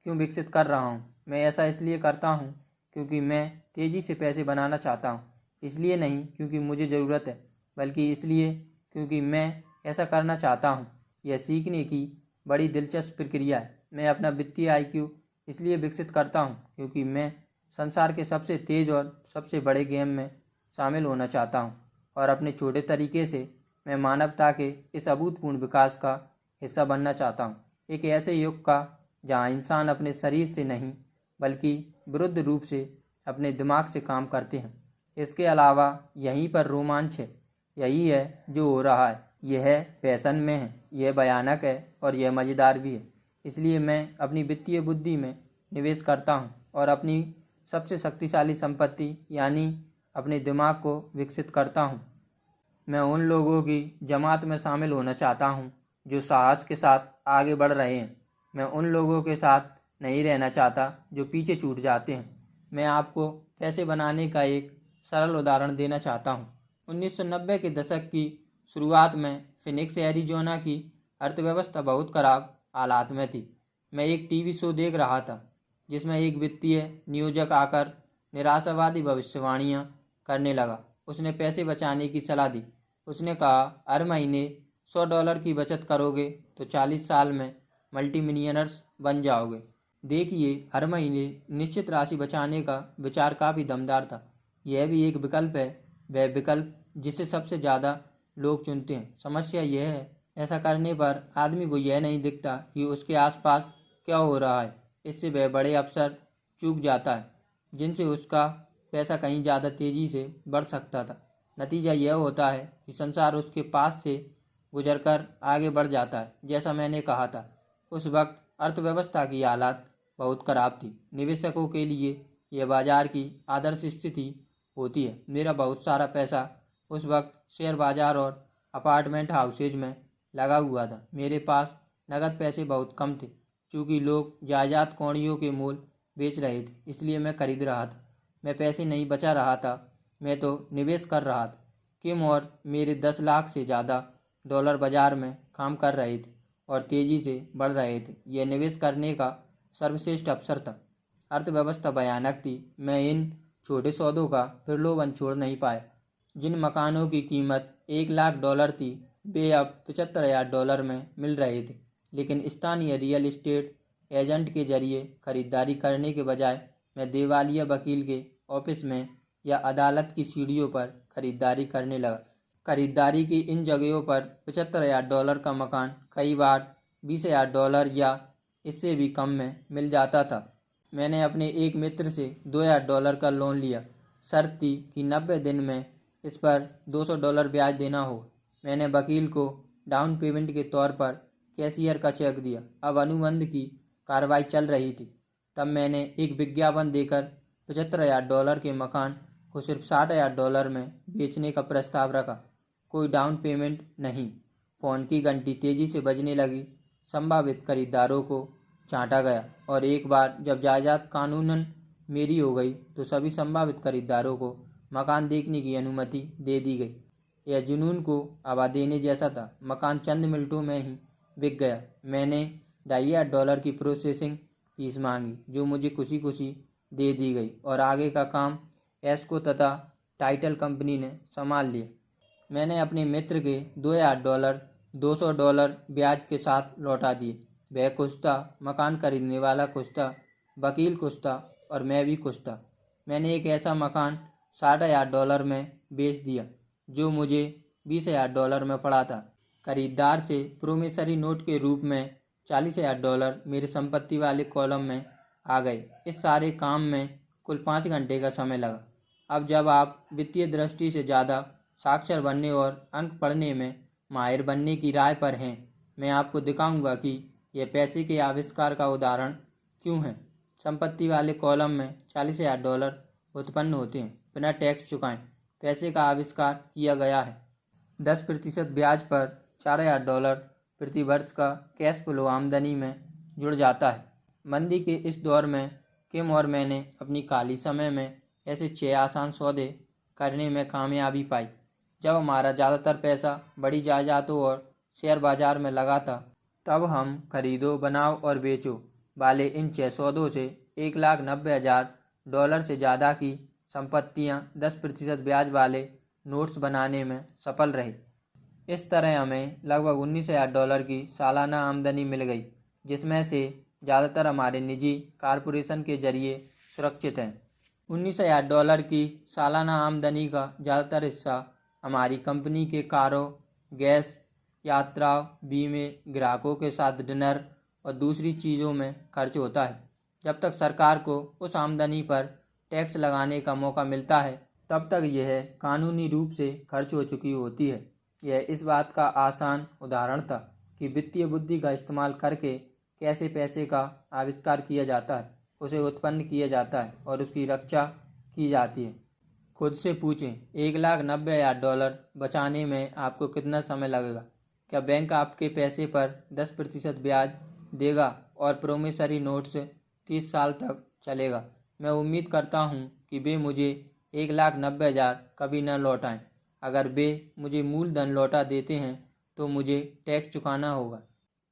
क्यों विकसित कर रहा हूँ। मैं ऐसा इसलिए करता हूँ क्योंकि मैं तेज़ी से पैसे बनाना चाहता हूँ। इसलिए नहीं क्योंकि मुझे ज़रूरत है, बल्कि इसलिए क्योंकि मैं ऐसा करना चाहता हूँ। यह सीखने की बड़ी दिलचस्प प्रक्रिया है। मैं अपना वित्तीय IQ इसलिए विकसित करता हूँ क्योंकि मैं संसार के सबसे तेज़ और सबसे बड़े गेम में शामिल होना चाहता हूँ। और अपने छोटे तरीके से मैं मानवता के इस अभूतपूर्व विकास का हिस्सा बनना चाहता हूँ। एक ऐसे युग का जहाँ इंसान अपने शरीर से नहीं बल्कि विरुद्ध रूप से अपने दिमाग से काम करते हैं। इसके अलावा यहीं पर रोमांच है। यही है जो हो रहा है। यह फैशन में है, यह भयानक है और यह मज़ेदार भी है। इसलिए मैं अपनी वित्तीय बुद्धि में निवेश करता हूँ और अपनी सबसे शक्तिशाली संपत्ति यानी अपने दिमाग को विकसित करता हूँ। मैं उन लोगों की जमात में शामिल होना चाहता हूँ जो साहस के साथ आगे बढ़ रहे हैं। मैं उन लोगों के साथ नहीं रहना चाहता जो पीछे छूट जाते हैं। मैं आपको पैसे बनाने का एक सरल उदाहरण देना चाहता हूँ। 1990 के दशक की शुरुआत में फिनिक्स एरिजोना की अर्थव्यवस्था बहुत खराब हालात में थी। मैं एक टीवी शो देख रहा था जिसमें एक वित्तीय नियोजक आकर निराशावादी भविष्यवाणियां करने लगा। उसने पैसे बचाने की सलाह दी। उसने कहा, हर महीने $100 की बचत करोगे तो 40 साल में मल्टी मिलियनर्स बन जाओगे। देखिए, हर महीने निश्चित राशि बचाने का विचार काफ़ी दमदार था। यह भी एक विकल्प है, वह विकल्प जिसे सबसे ज़्यादा लोग चुनते हैं। समस्या यह है, ऐसा करने पर आदमी को यह नहीं दिखता कि उसके आसपास क्या हो रहा है। इससे वह बड़े अवसर चूक जाता है जिनसे उसका पैसा कहीं ज़्यादा तेज़ी से बढ़ सकता था। नतीजा यह होता है कि संसार उसके पास से गुजरकर आगे बढ़ जाता है। जैसा मैंने कहा था, उस वक्त अर्थव्यवस्था की हालत बहुत ख़राब थी। निवेशकों के लिए यह बाज़ार की आदर्श स्थिति होती है। मेरा बहुत सारा पैसा उस वक्त शेयर बाज़ार और अपार्टमेंट हाउसेज में लगा हुआ था। मेरे पास नकद पैसे बहुत कम थे। चूँकि लोग जायदाद कौड़ियों के मोल बेच रहे थे, इसलिए मैं खरीद रहा था। मैं पैसे नहीं बचा रहा था, मैं तो निवेश कर रहा था। किम और मेरे 10 लाख से ज़्यादा डॉलर बाजार में काम कर रहे थे और तेज़ी से बढ़ रहे थे। यह निवेश करने का सर्वश्रेष्ठ अवसर था। अर्थव्यवस्था भयानक थी। मैं इन छोटे सौदों का प्रलोभन छोड़ नहीं पाया। जिन मकानों की कीमत $1 लाख थी, वे अब $75,000 में मिल रहे थे। लेकिन स्थानीय रियल एस्टेट एजेंट के जरिए खरीदारी करने के बजाय मैं दिवालिया वकील के ऑफिस में या अदालत की सीढ़ियों पर खरीदारी करने लगा। खरीदारी की इन जगहों पर $75,000 का मकान कई बार $20,000 या इससे भी कम में मिल जाता था। मैंने अपने एक मित्र से $2000 का लोन लिया। शर्त थी कि 90 दिन में इस पर $200 ब्याज देना हो। मैंने वकील को डाउन पेमेंट के तौर पर कैशियर का चेक दिया। अब अनुबंध की कार्रवाई चल रही थी। तब मैंने एक विज्ञापन देकर $75,000 के मकान को सिर्फ $60,000 में बेचने का प्रस्ताव रखा। कोई डाउन पेमेंट नहीं। फ़ोन की घंटी तेज़ी से बजने लगी। संभावित खरीदारों को छांटा गया और एक बार जब जायदाद कानूनन मेरी हो गई तो सभी संभावित खरीदारों को मकान देखने की अनुमति दे दी गई। यह जुनून को हवा देने जैसा था। मकान चंद मिनटों में ही बिक गया। मैंने $2,500 की प्रोसेसिंग फीस मांगी जो मुझे खुशी खुशी दे दी गई और आगे का काम एस्को तथा टाइटल कंपनी ने संभाल लिया। मैंने अपने मित्र के $2,000 $200 ब्याज के साथ लौटा दिए। वह खुश था, मकान खरीदने वाला खुश था, वकील खुश था और मैं भी खुश था। मैंने एक ऐसा मकान $60,000 में बेच दिया जो मुझे $20,000 में पड़ा था। खरीदार से प्रोमिसरी नोट के रूप में $40,000 मेरे संपत्ति वाले कॉलम में आ गए। इस सारे काम में कुल 5 घंटे का समय लगा। अब जब आप वित्तीय दृष्टि से ज़्यादा साक्षर बनने और अंक पढ़ने में माहिर बनने की राय पर हैं, मैं आपको दिखाऊंगा कि यह पैसे के आविष्कार का उदाहरण क्यों है। संपत्ति वाले कॉलम में $40,000 उत्पन्न होते हैं बिना टैक्स चुकाएं। पैसे का आविष्कार किया गया है। 10% ब्याज पर $4,000 प्रति वर्ष का कैश फ्लो आमदनी में जुड़ जाता है। मंदी के इस दौर में किम और मैंने अपनी खाली समय में ऐसे 6 आसान सौदे करने में कामयाबी पाई। जब हमारा ज़्यादातर पैसा बड़ी जायदादों और शेयर बाजार में लगा था, तब हम खरीदो, बनाओ और बेचो वाले इन 6 सौदों से $1,90,000 से ज़्यादा की संपत्तियां 10% ब्याज वाले नोट्स बनाने में सफल रहे। इस तरह हमें लगभग $19,000 की सालाना आमदनी मिल गई, जिसमें से ज़्यादातर हमारे निजी कॉरपोरेशन के जरिए सुरक्षित हैं। $19,000 की सालाना आमदनी का ज़्यादातर हिस्सा हमारी कंपनी के कारों, गैस, यात्राओं, बीमे, ग्राहकों के साथ डिनर और दूसरी चीज़ों में खर्च होता है। जब तक सरकार को उस आमदनी पर टैक्स लगाने का मौका मिलता है, तब तक यह कानूनी रूप से खर्च हो चुकी होती है। यह इस बात का आसान उदाहरण था कि वित्तीय बुद्धि का इस्तेमाल करके कैसे पैसे का आविष्कार किया जाता है, उसे उत्पन्न किया जाता है और उसकी रक्षा की जाती है। खुद से पूछें, $1,90,000 बचाने में आपको कितना समय लगेगा? क्या बैंक आपके पैसे पर 10% ब्याज देगा और प्रोमिसरी नोट्स 30 साल तक चलेगा? मैं उम्मीद करता हूं कि वे मुझे $1,90,000 कभी न लौटाएं। अगर वे मुझे मूलधन लौटा देते हैं तो मुझे टैक्स चुकाना होगा।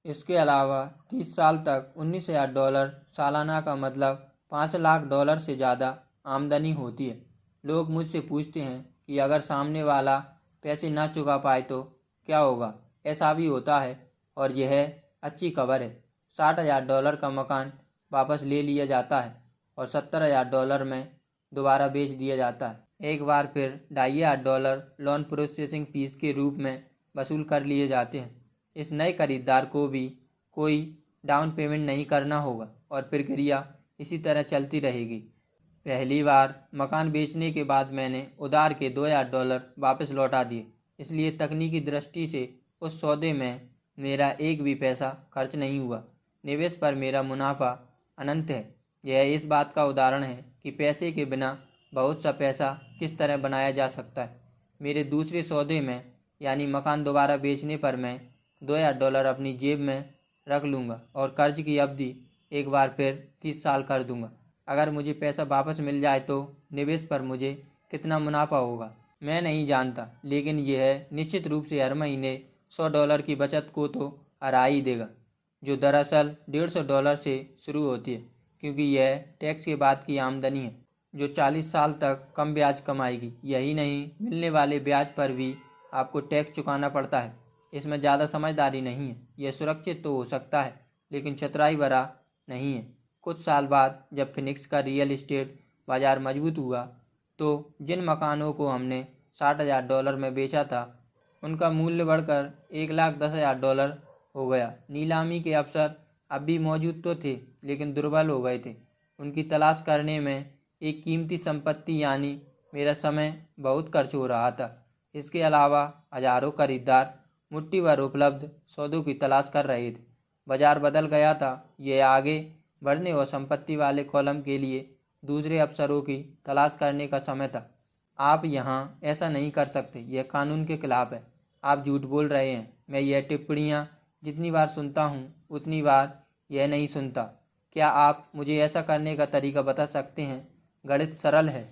इसके अलावा 30 साल तक $19,000 सालाना का मतलब $5,00,000 से ज़्यादा आमदनी होती है। लोग मुझसे पूछते हैं कि अगर सामने वाला पैसे ना चुका पाए तो क्या होगा? ऐसा भी होता है और यह अच्छी खबर है। $60,000 का मकान वापस ले लिया जाता है और $70,000 में दोबारा बेच दिया जाता है। एक बार फिर $2,500 लोन प्रोसेसिंग फीस के रूप में वसूल कर लिए जाते हैं। इस नए खरीदार को भी कोई डाउन पेमेंट नहीं करना होगा और प्रक्रिया इसी तरह चलती रहेगी। पहली बार मकान बेचने के बाद मैंने उधार के $2,000 वापस लौटा दिए, इसलिए तकनीकी दृष्टि से उस सौदे में मेरा एक भी पैसा खर्च नहीं हुआ। निवेश पर मेरा मुनाफा अनंत है। यह इस बात का उदाहरण है कि पैसे के बिना बहुत सा पैसा किस तरह बनाया जा सकता है। मेरे दूसरे सौदे में यानी मकान दोबारा बेचने पर मैं $2,000 अपनी जेब में रख लूँगा और कर्ज की अवधि एक बार फिर 30 साल कर दूँगा। अगर मुझे पैसा वापस मिल जाए तो निवेश पर मुझे कितना मुनाफा होगा मैं नहीं जानता, लेकिन यह निश्चित रूप से हर महीने $100 की बचत को तो हरा ही देगा, जो दरअसल $150 से शुरू होती है, क्योंकि यह टैक्स के बाद की आमदनी है जो 40 साल तक कम ब्याज कमाएगी। यही नहीं, मिलने वाले ब्याज पर भी आपको टैक्स चुकाना पड़ता है। इसमें ज़्यादा समझदारी नहीं है। यह सुरक्षित तो हो सकता है, लेकिन चतुराई भरा नहीं है। कुछ साल बाद जब फिनिक्स का रियल एस्टेट बाज़ार मजबूत हुआ तो जिन मकानों को हमने $60,000 में बेचा था, उनका मूल्य बढ़कर $1,10,000 हो गया। नीलामी के अवसर अब भी मौजूद तो थे, लेकिन दुर्बल हो गए थे। उनकी तलाश करने में एक कीमती संपत्ति यानी मेरा समय बहुत खर्च हो रहा था। इसके अलावा हजारों खरीदार मुट्ठी भर उपलब्ध सौदों की तलाश कर रहे थे। बाजार बदल गया था। यह आगे बढ़ने और संपत्ति वाले कॉलम के लिए दूसरे अवसरों की तलाश करने का समय था। आप यहाँ ऐसा नहीं कर सकते, यह कानून के खिलाफ है। आप झूठ बोल रहे हैं। मैं यह टिप्पणियाँ जितनी बार सुनता हूँ उतनी बार यह नहीं सुनता। क्या आप मुझे ऐसा करने का तरीका बता सकते हैं? गणित सरल है।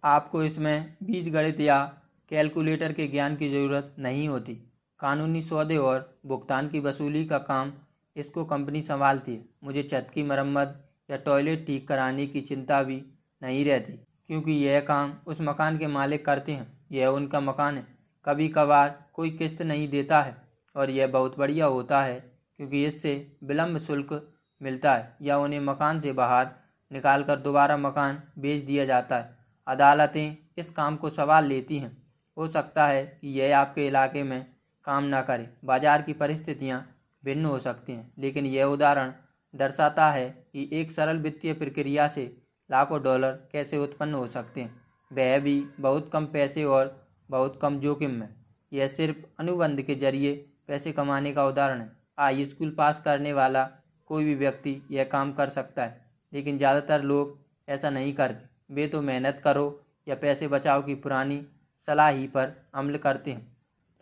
आपको इसमें बीजगणित या कैलकुलेटर के ज्ञान की ज़रूरत नहीं होती। कानूनी सौदे और भुगतान की वसूली का काम इसको कंपनी संभालती है। मुझे छत की मरम्मत या टॉयलेट ठीक कराने की चिंता भी नहीं रहती, क्योंकि यह काम उस मकान के मालिक करते हैं। यह उनका मकान है। कभी कभार कोई किस्त नहीं देता है और यह बहुत बढ़िया होता है, क्योंकि इससे विलम्ब शुल्क मिलता है या उन्हें मकान से बाहर निकालकर दोबारा मकान बेच दिया जाता है। अदालतें इस काम को संभाल लेती हैं। हो सकता है कि यह आपके इलाके में काम ना करे। बाजार की परिस्थितियां भिन्न हो सकती हैं, लेकिन यह उदाहरण दर्शाता है कि एक सरल वित्तीय प्रक्रिया से लाखों डॉलर कैसे उत्पन्न हो सकते हैं, वह भी बहुत कम पैसे और बहुत कम जोखिम में। यह सिर्फ अनुबंध के जरिए पैसे कमाने का उदाहरण है। हाई स्कूल पास करने वाला कोई भी व्यक्ति यह काम कर सकता है, लेकिन ज़्यादातर लोग ऐसा नहीं करते। वे तो मेहनत करो या पैसे बचाओ की पुरानी सलाह ही पर अमल करते हैं।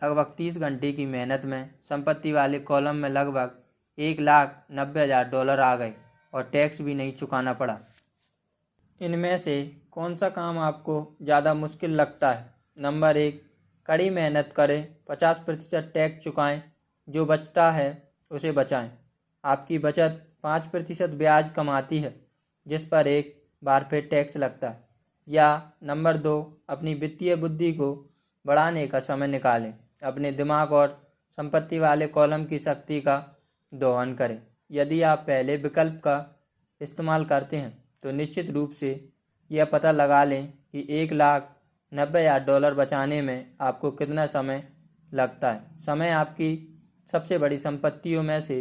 लगभग 30 घंटे की मेहनत में संपत्ति वाले कॉलम में लगभग $1,90,000 आ गए और टैक्स भी नहीं चुकाना पड़ा। इनमें से कौन सा काम आपको ज़्यादा मुश्किल लगता है? नंबर 1, कड़ी मेहनत करें, 50% टैक्स चुकाएं, जो बचता है उसे बचाएं। आपकी बचत 5% ब्याज कमाती है, जिस पर एक बार फिर टैक्स लगता है। या नंबर 2, अपनी वित्तीय बुद्धि को बढ़ाने का समय निकालें। अपने दिमाग और संपत्ति वाले कॉलम की शक्ति का दोहन करें। यदि आप पहले विकल्प का इस्तेमाल करते हैं तो निश्चित रूप से यह पता लगा लें कि $1,90,000 बचाने में आपको कितना समय लगता है। समय आपकी सबसे बड़ी संपत्तियों में से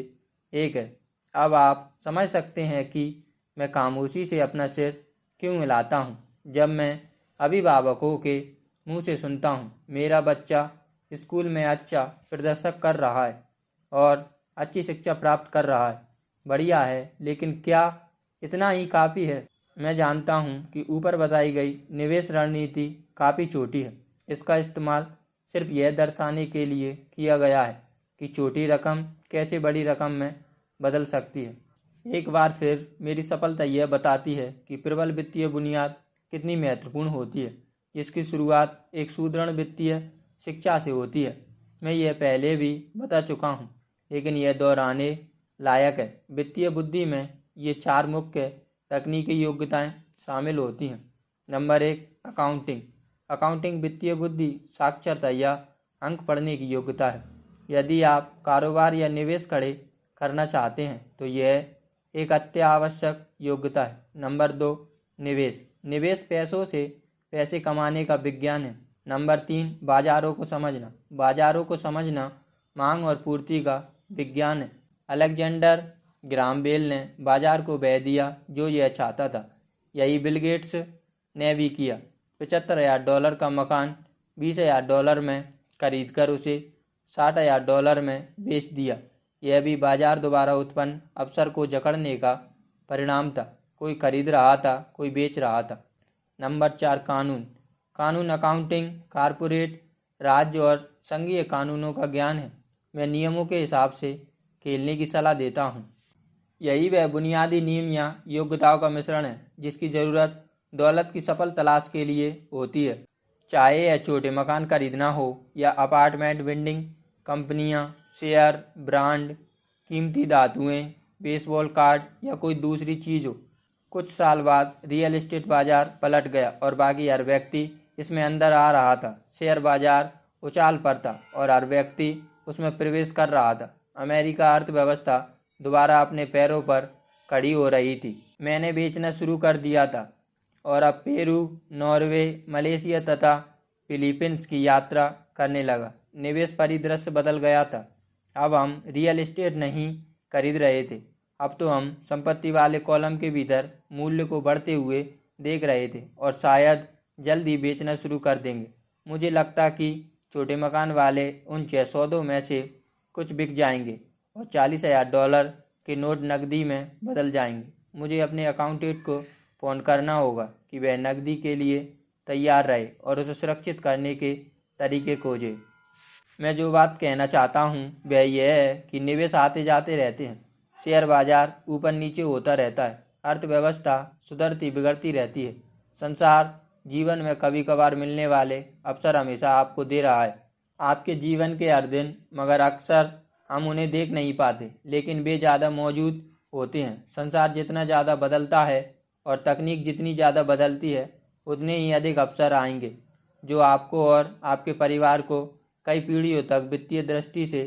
एक है। अब आप समझ सकते हैं कि मैं खामोशी से अपना सिर क्यों हिलाता हूँ जब मैं अभिभावकों के मुंह से सुनता हूँ, मेरा बच्चा स्कूल में अच्छा प्रदर्शन कर रहा है और अच्छी शिक्षा प्राप्त कर रहा है। बढ़िया है, लेकिन क्या इतना ही काफ़ी है? मैं जानता हूँ कि ऊपर बताई गई निवेश रणनीति काफ़ी छोटी है। इसका इस्तेमाल सिर्फ यह दर्शाने के लिए किया गया है कि छोटी रकम कैसे बड़ी रकम में बदल सकती है। एक बार फिर मेरी सफलता यह बताती है कि प्रबल वित्तीय बुनियाद कितनी महत्वपूर्ण होती है, जिसकी शुरुआत एक सुदृढ़ वित्तीय शिक्षा से होती है। मैं यह पहले भी बता चुका हूँ, लेकिन यह दोहराने लायक है। वित्तीय बुद्धि में ये 4 मुख्य तकनीकी योग्यताएं शामिल होती हैं। Number 1, accounting. अकाउंटिंग वित्तीय बुद्धि, साक्षरता या अंक पढ़ने की योग्यता है। यदि आप कारोबार या निवेश खड़े करना चाहते हैं तो यह एक अत्यावश्यक योग्यता है। नंबर 2, निवेश। निवेश पैसों से पैसे कमाने का विज्ञान है। नंबर 3, बाजारों को समझना। बाजारों को समझना मांग और पूर्ति का विज्ञान है। अलेक्जेंडर ग्राहम बेल ने बाजार को बह दिया जो यह चाहता था। यही बिल गेट्स ने भी किया। $75,000 का मकान $20,000 में खरीदकर उसे $60,000 में बेच दिया। यह भी बाजार द्वारा उत्पन्न अवसर को जकड़ने का परिणाम था। कोई खरीद रहा था, कोई बेच रहा था। नंबर 4, कानून। कानून अकाउंटिंग, कारपोरेट, राज्य और संघीय कानूनों का ज्ञान है। मैं नियमों के हिसाब से खेलने की सलाह देता हूँ। यही वह बुनियादी नियम या योग्यताओं का मिश्रण है जिसकी ज़रूरत दौलत की सफल तलाश के लिए होती है। चाहे यह छोटे मकान खरीदना हो या अपार्टमेंट बिल्डिंग, कंपनियां, शेयर, ब्रांड, कीमती धातुएं, बेसबॉल कार्ड या कोई दूसरी चीज़ हो। कुछ साल बाद रियल एस्टेट बाजार पलट गया और बाकी हर व्यक्ति इसमें अंदर आ रहा था। शेयर बाजार उछाल पर था और हर व्यक्ति उसमें प्रवेश कर रहा था। अमेरिका अर्थव्यवस्था दोबारा अपने पैरों पर खड़ी हो रही थी। मैंने बेचना शुरू कर दिया था और अब पेरू, नॉर्वे, मलेशिया तथा फिलीपींस की यात्रा करने लगा। निवेश परिदृश्य बदल गया था। अब हम रियल एस्टेट नहीं खरीद रहे थे। अब तो हम संपत्ति वाले कॉलम के भीतर मूल्य को बढ़ते हुए देख रहे थे और शायद जल्द ही बेचना शुरू कर देंगे। मुझे लगता कि छोटे मकान वाले उन 6 सौदों में से कुछ बिक जाएंगे और $40,000 के नोट नकदी में बदल जाएंगे। मुझे अपने अकाउंटेंट को फ़ोन करना होगा कि वह नकदी के लिए तैयार रहे और उसे सुरक्षित करने के तरीके खोजे। मैं जो बात कहना चाहता हूँ वह यह है कि निवेश आते जाते रहते हैं। शेयर बाजार ऊपर नीचे होता रहता है। अर्थव्यवस्था सुधरती बिगड़ती रहती है। संसार जीवन में कभी कभार मिलने वाले अवसर हमेशा आपको दे रहा है, आपके जीवन के हर दिन, मगर अक्सर हम उन्हें देख नहीं पाते, लेकिन वे ज़्यादा मौजूद होते हैं। संसार जितना ज़्यादा बदलता है और तकनीक जितनी ज़्यादा बदलती है, उतने ही अधिक अवसर आएंगे जो आपको और आपके परिवार को कई पीढ़ियों तक वित्तीय दृष्टि से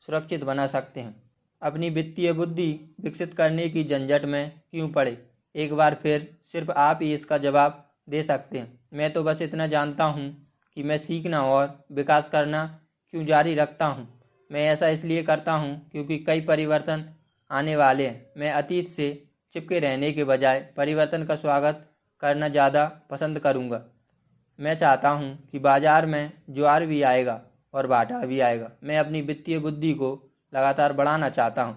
सुरक्षित बना सकते हैं। अपनी वित्तीय बुद्धि विकसित करने की झंझट में क्यों पड़े? एक बार फिर सिर्फ आप ही इसका जवाब दे सकते हैं। मैं तो बस इतना जानता हूँ कि मैं सीखना और विकास करना क्यों जारी रखता हूँ। मैं ऐसा इसलिए करता हूँ क्योंकि कई परिवर्तन आने वाले हैं। मैं अतीत से चिपके रहने के बजाय परिवर्तन का स्वागत करना ज़्यादा पसंद करूँगा। मैं चाहता हूँ कि बाजार में ज्वार भी आएगा और भाटा भी आएगा। मैं अपनी वित्तीय बुद्धि को लगातार बढ़ाना चाहता हूँ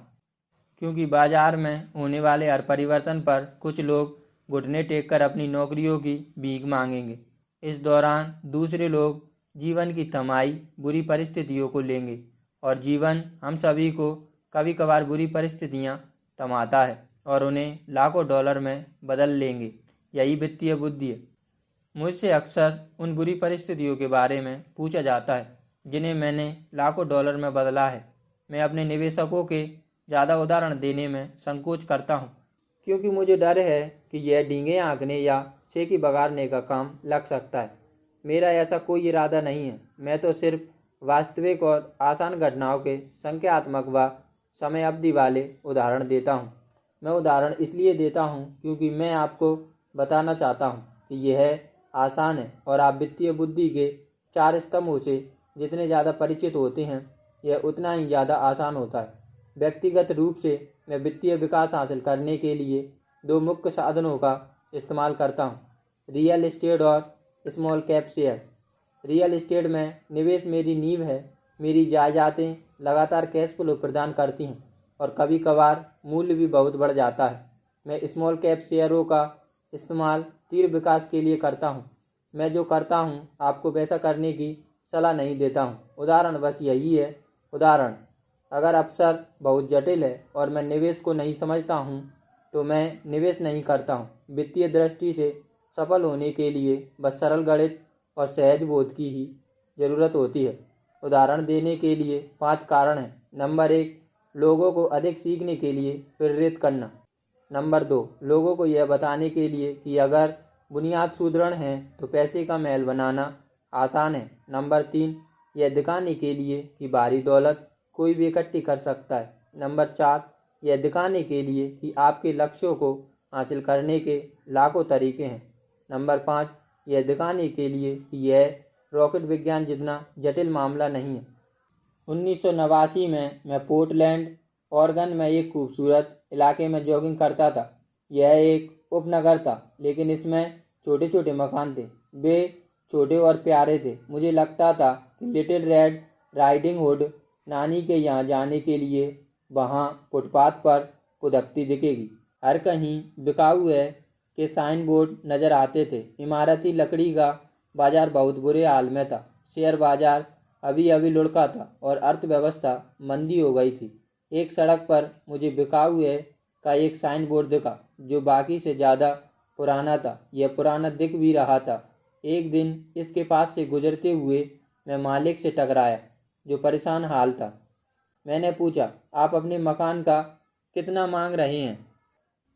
क्योंकि बाजार में होने वाले हर परिवर्तन पर कुछ लोग घुटने टेक कर अपनी नौकरियों की भीख मांगेंगे। इस दौरान दूसरे लोग जीवन की थमाई बुरी परिस्थितियों को लेंगे और जीवन हम सभी को कभी कभार बुरी परिस्थितियां थमाता है और उन्हें लाखों डॉलर में बदल लेंगे। यही वित्तीय बुद्धि है। मुझसे अक्सर उन बुरी परिस्थितियों के बारे में पूछा जाता है जिन्हें मैंने लाखों डॉलर में बदला है। मैं अपने निवेशकों के ज़्यादा उदाहरण देने में संकोच करता हूँ क्योंकि मुझे डर है कि यह डींगे आंकने या सेकी बगाड़ने का काम लग सकता है। मेरा ऐसा कोई इरादा नहीं है। मैं तो सिर्फ वास्तविक और आसान घटनाओं के संख्यात्मक व समय अवधि वाले उदाहरण देता हूँ। मैं उदाहरण इसलिए देता हूँ क्योंकि मैं आपको बताना चाहता हूँ कि यह आसान है और आप वित्तीय बुद्धि के 4 स्तंभों से जितने ज़्यादा परिचित होते हैं, यह उतना ही ज़्यादा आसान होता है। व्यक्तिगत रूप से मैं वित्तीय विकास हासिल करने के लिए 2 मुख्य साधनों का इस्तेमाल करता हूँ, रियल एस्टेट और small cap share. Real estate में निवेश मेरी नींव है। मेरी जायदादें लगातार कैश फ्लो प्रदान करती हैं और कभी कभार मूल्य भी बहुत बढ़ जाता है। मैं स्मॉल कैप शेयरों का इस्तेमाल तीव्र विकास के लिए करता हूँ। मैं जो करता हूँ आपको वैसा करने की सलाह नहीं देता हूँ। उदाहरण बस यही है। उदाहरण, अगर अवसर बहुत जटिल है और मैं निवेश को नहीं समझता हूँ तो मैं निवेश नहीं करता हूँ। वित्तीय दृष्टि से सफल होने के लिए बस सरल गणित और सहज बोध की ही ज़रूरत होती है। उदाहरण देने के लिए 5 कारण हैं। नंबर 1, लोगों को अधिक सीखने के लिए प्रेरित करना। नंबर 2, लोगों को यह बताने के लिए कि अगर बुनियाद सुदृढ़ हैं तो पैसे का महल बनाना आसान है। नंबर 3, यह दिखाने के लिए कि भारी दौलत कोई भी इकट्ठी कर सकता है। नंबर 4, यह दिखाने के लिए कि आपके लक्ष्यों को हासिल करने के लाखों तरीके हैं। नंबर 5, यह दिखाने के लिए कि यह रॉकेट विज्ञान जितना जटिल मामला नहीं है। 1989 में मैं पोर्टलैंड, ऑरेगन में एक खूबसूरत इलाके में जॉगिंग करता था। यह एक उपनगर था, लेकिन इसमें छोटे छोटे मकान थे। वे छोटे और प्यारे थे। मुझे लगता था कि लिटिल रेड राइडिंग हुड नानी के यहाँ जाने के लिए वहाँ फुटपाथ पर कुदकती दिखेगी। हर कहीं बिकाऊ है के साइन बोर्ड नज़र आते थे। इमारती लकड़ी का बाजार बहुत बुरे हाल में था। शेयर बाजार अभी अभी लुढ़का था और अर्थव्यवस्था मंदी हो गई थी। एक सड़क पर मुझे बिकाऊ है का एक साइन बोर्ड दिखा जो बाकी से ज़्यादा पुराना था। यह पुराना दिख भी रहा था। एक दिन इसके पास से गुजरते हुए मैं मालिक से टकराया जो परेशान हाल था। मैंने पूछा, आप अपने मकान का कितना मांग रहे हैं?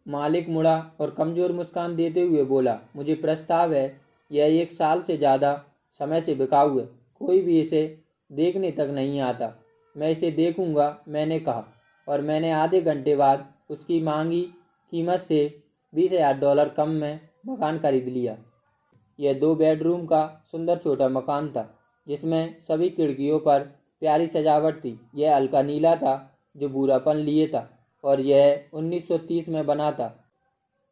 मालिक मुड़ा और कमज़ोर मुस्कान देते हुए बोला, मुझे प्रस्ताव है, यह 1 साल से ज़्यादा समय से बिकाऊ है। कोई भी इसे देखने तक नहीं आता। मैं इसे देखूंगा, मैंने कहा, और मैंने आधे घंटे बाद उसकी मांगी कीमत से $20,000 कम में मकान खरीद लिया। यह 2 बेडरूम का सुंदर छोटा मकान था जिसमें सभी खिड़कियों पर प्यारी सजावट थी। यह हल्का नीला था जो भूरापन लिए था और यह 1930 में बना था।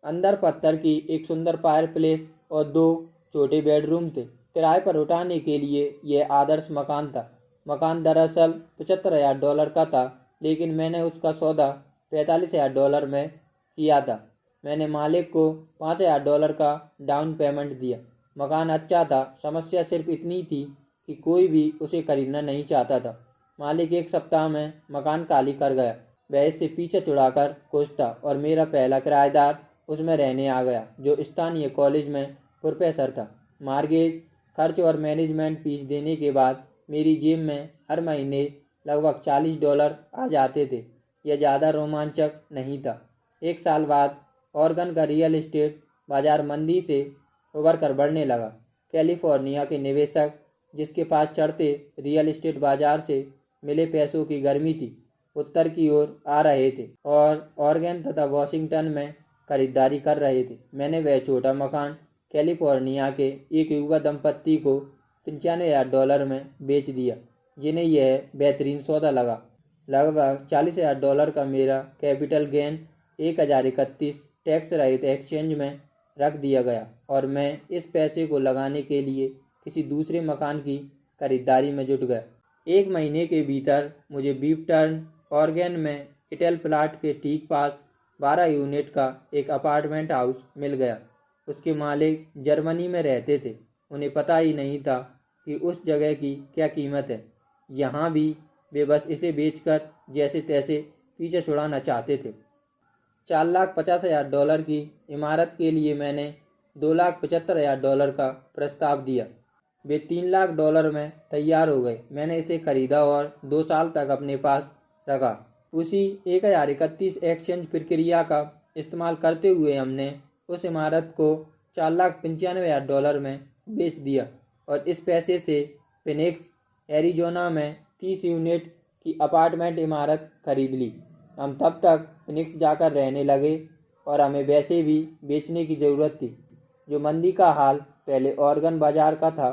अंदर पत्थर की एक सुंदर फायरप्लेस और 2 छोटे बेडरूम थे। किराए पर उठाने के लिए यह आदर्श मकान था। मकान दरअसल $75,000 का था, लेकिन मैंने उसका सौदा $45,000 में किया था। मैंने मालिक को $5,000 का डाउन पेमेंट दिया। मकान अच्छा था, समस्या सिर्फ इतनी थी कि कोई भी उसे खरीदना नहीं चाहता था। मालिक 1 सप्ताह में मकान खाली कर गया। वह इससे पीछे छुड़ाकर खुश था और मेरा पहला किराएदार उसमें रहने आ गया, जो स्थानीय कॉलेज में प्रोफेसर था। मार्गेज, खर्च और मैनेजमेंट फीस देने के बाद मेरी जेब में हर महीने लगभग $40 आ जाते थे। यह ज़्यादा रोमांचक नहीं था। 1 साल बाद ऑरेगन का रियल एस्टेट बाजार मंदी से उभर कर बढ़ने लगा। कैलिफोर्निया के निवेशक, जिसके पास चढ़ते रियल एस्टेट बाजार से मिले पैसों की गर्मी थी, उत्तर की ओर आ रहे थे और ऑरेगन तथा वाशिंगटन में खरीदारी कर रहे थे। मैंने वह छोटा मकान कैलिफोर्निया के एक युवा दंपत्ति को $95,000 में बेच दिया, जिन्हें यह बेहतरीन सौदा लगा। लगभग $40,000 का मेरा कैपिटल गेन 1031 टैक्स रहित एक्सचेंज में रख दिया गया और मैं इस पैसे को लगाने के लिए किसी दूसरे मकान की खरीदारी में जुट गया। 1 महीने के भीतर मुझे बीफटर्न, ऑरेगन में इटेल प्लाट के ठीक पास 12 यूनिट का एक अपार्टमेंट हाउस मिल गया। उसके मालिक जर्मनी में रहते थे। उन्हें पता ही नहीं था कि उस जगह की क्या कीमत है। यहाँ भी वे बस इसे बेचकर जैसे तैसे पीछे छुड़ाना चाहते थे। $4,50,000 की इमारत के लिए मैंने $2,75,000 का प्रस्ताव दिया। वे $3,00,000 में तैयार हो गए। मैंने इसे खरीदा और 2 साल तक अपने पास रखा। उसी 1031 एक्सचेंज प्रक्रिया का इस्तेमाल करते हुए हमने उस इमारत को $4,95,000 में बेच दिया और इस पैसे से फिनिक्स, एरिजोना में 30 यूनिट की अपार्टमेंट इमारत खरीद ली। हम तब तक फिनिक्स जाकर रहने लगे और हमें वैसे भी बेचने की ज़रूरत थी। जो मंदी का हाल पहले ऑरेगन बाजार का था,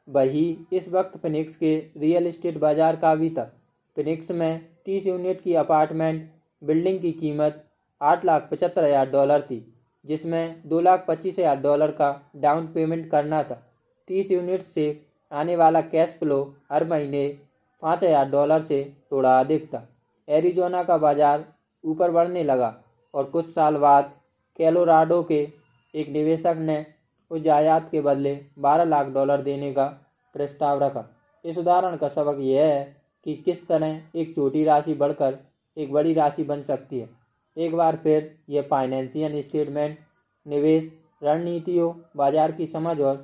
वही इस वक्त फिनिक्स के रियल एस्टेट बाजार का भी था। फिनिक्स में 30 यूनिट की अपार्टमेंट बिल्डिंग की कीमत $8,75,000 थी, जिसमें $2,25,000 का डाउन पेमेंट करना था। 30 यूनिट से आने वाला कैश फ्लो हर महीने $5,000 से थोड़ा अधिक था। एरिजोना का बाजार ऊपर बढ़ने लगा और कुछ साल बाद कोलोराडो के एक निवेशक ने उस जायदाद के बदले $12,00,000 देने का प्रस्ताव रखा। इस उदाहरण का सबक यह है कि किस तरह एक छोटी राशि बढ़कर एक बड़ी राशि बन सकती है। एक बार फिर यह फाइनेंशियल स्टेटमेंट, निवेश रणनीतियों, बाजार की समझ और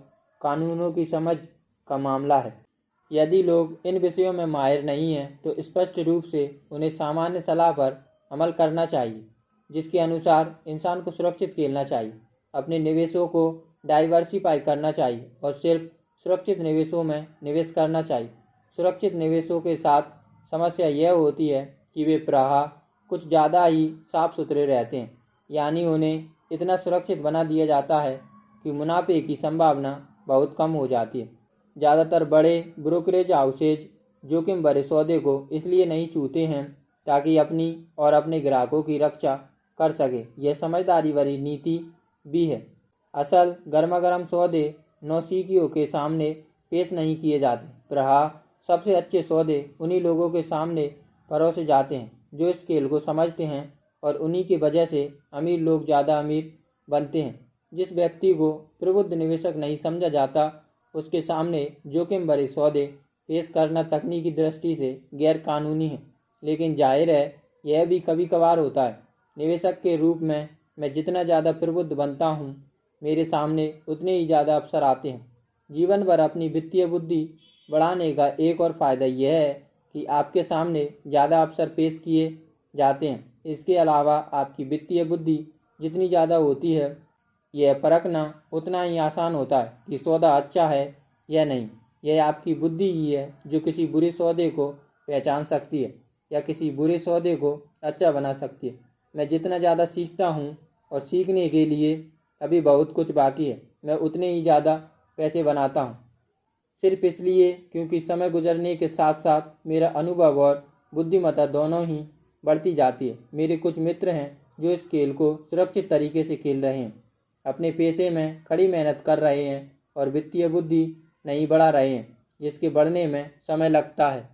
कानूनों की समझ का मामला है। यदि लोग इन विषयों में माहिर नहीं हैं तो स्पष्ट रूप से उन्हें सामान्य सलाह पर अमल करना चाहिए, जिसके अनुसार इंसान को सुरक्षित खेलना चाहिए, अपने निवेशों को डाइवर्सिफाई करना चाहिए और सिर्फ सुरक्षित निवेशों में निवेश करना चाहिए। सुरक्षित निवेशों के साथ समस्या यह होती है कि वे प्रायः कुछ ज़्यादा ही साफ सुथरे रहते हैं, यानी उन्हें इतना सुरक्षित बना दिया जाता है कि मुनाफे की संभावना बहुत कम हो जाती है। ज़्यादातर बड़े ब्रोकरेज हाउसेज जोखिम भरे सौदे को इसलिए नहीं छूते हैं ताकि अपनी और अपने ग्राहकों की रक्षा कर सके। यह समझदारी भरी नीति भी है। असल गर्मा गर्म सौदे नौसिखियों के सामने पेश नहीं किए जाते। प्रायः सबसे अच्छे सौदे उन्हीं लोगों के सामने परोसे जाते हैं जो इस खेल को समझते हैं और उन्हीं की वजह से अमीर लोग ज़्यादा अमीर बनते हैं। जिस व्यक्ति को प्रबुद्ध निवेशक नहीं समझा जाता, उसके सामने जोखिम भरे सौदे पेश करना तकनीकी दृष्टि से गैर कानूनी है, लेकिन जाहिर है यह भी कभी कभार होता है। निवेशक के रूप में मैं जितना ज़्यादा प्रबुद्ध बनता हूँ, मेरे सामने उतने ही ज़्यादा अवसर आते हैं। जीवन भर अपनी वित्तीय बुद्धि बढ़ाने का एक और फ़ायदा यह है कि आपके सामने ज़्यादा अवसर पेश किए जाते हैं। इसके अलावा आपकी वित्तीय बुद्धि जितनी ज़्यादा होती है, यह परखना उतना ही आसान होता है कि सौदा अच्छा है या नहीं। यह आपकी बुद्धि ही है जो किसी बुरे सौदे को पहचान सकती है या किसी बुरे सौदे को अच्छा बना सकती है। मैं जितना ज़्यादा सीखता हूँ और सीखने के लिए अभी बहुत कुछ बाकी है, मैं उतने ही ज़्यादा पैसे बनाता हूँ, सिर्फ इसलिए क्योंकि समय गुजरने के साथ साथ मेरा अनुभव और बुद्धिमत्ता दोनों ही बढ़ती जाती है। मेरे कुछ मित्र हैं जो इस खेल को सुरक्षित तरीके से खेल रहे हैं, अपने पेशे में कड़ी मेहनत कर रहे हैं और वित्तीय बुद्धि नहीं बढ़ा रहे हैं, जिसके बढ़ने में समय लगता है।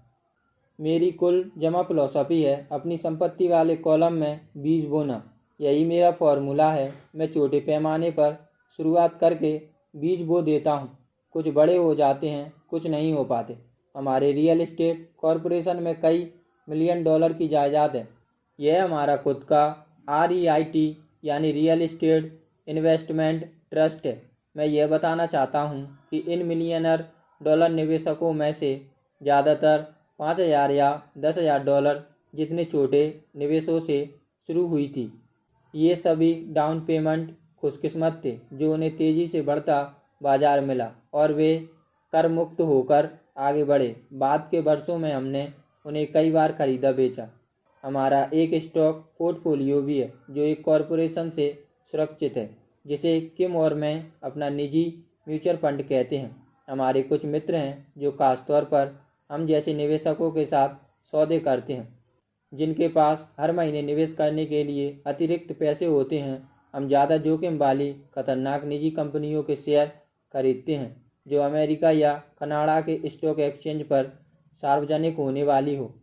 मेरी कुल जमा फिलॉसफी है अपनी संपत्ति वाले कॉलम में बीज बोना। यही मेरा फॉर्मूला है। मैं छोटे पैमाने पर शुरुआत करके बीज बो देता हूँ। कुछ बड़े हो जाते हैं, कुछ नहीं हो पाते। हमारे रियल एस्टेट कॉरपोरेशन में कई मिलियन डॉलर की जायदाद है। यह हमारा खुद का REIT यानी रियल एस्टेट इन्वेस्टमेंट ट्रस्ट है। मैं यह बताना चाहता हूँ कि इन मिलियनर डॉलर निवेशकों में से ज़्यादातर 5,000 या 10,000 डॉलर जितने छोटे निवेशों से शुरू हुई थी। ये सभी डाउन पेमेंट खुशकिस्मत थे जो उन्हें तेज़ी से बढ़ता बाजार मिला और वे कर मुक्त होकर आगे बढ़े। बाद के वर्षों में हमने उन्हें कई बार खरीदा बेचा। हमारा एक स्टॉक पोर्टफोलियो भी है जो एक कॉरपोरेशन से सुरक्षित है, जिसे किम और मैं अपना निजी म्यूचुअल फंड कहते हैं। हमारे कुछ मित्र हैं जो खासतौर पर हम जैसे निवेशकों के साथ सौदे करते हैं, जिनके पास हर महीने निवेश करने के लिए अतिरिक्त पैसे होते हैं। हम ज़्यादा जोखिम वाली खतरनाक निजी कंपनियों के शेयर खरीदते हैं जो अमेरिका या कनाडा के स्टॉक एक्सचेंज पर सार्वजनिक होने वाली हो।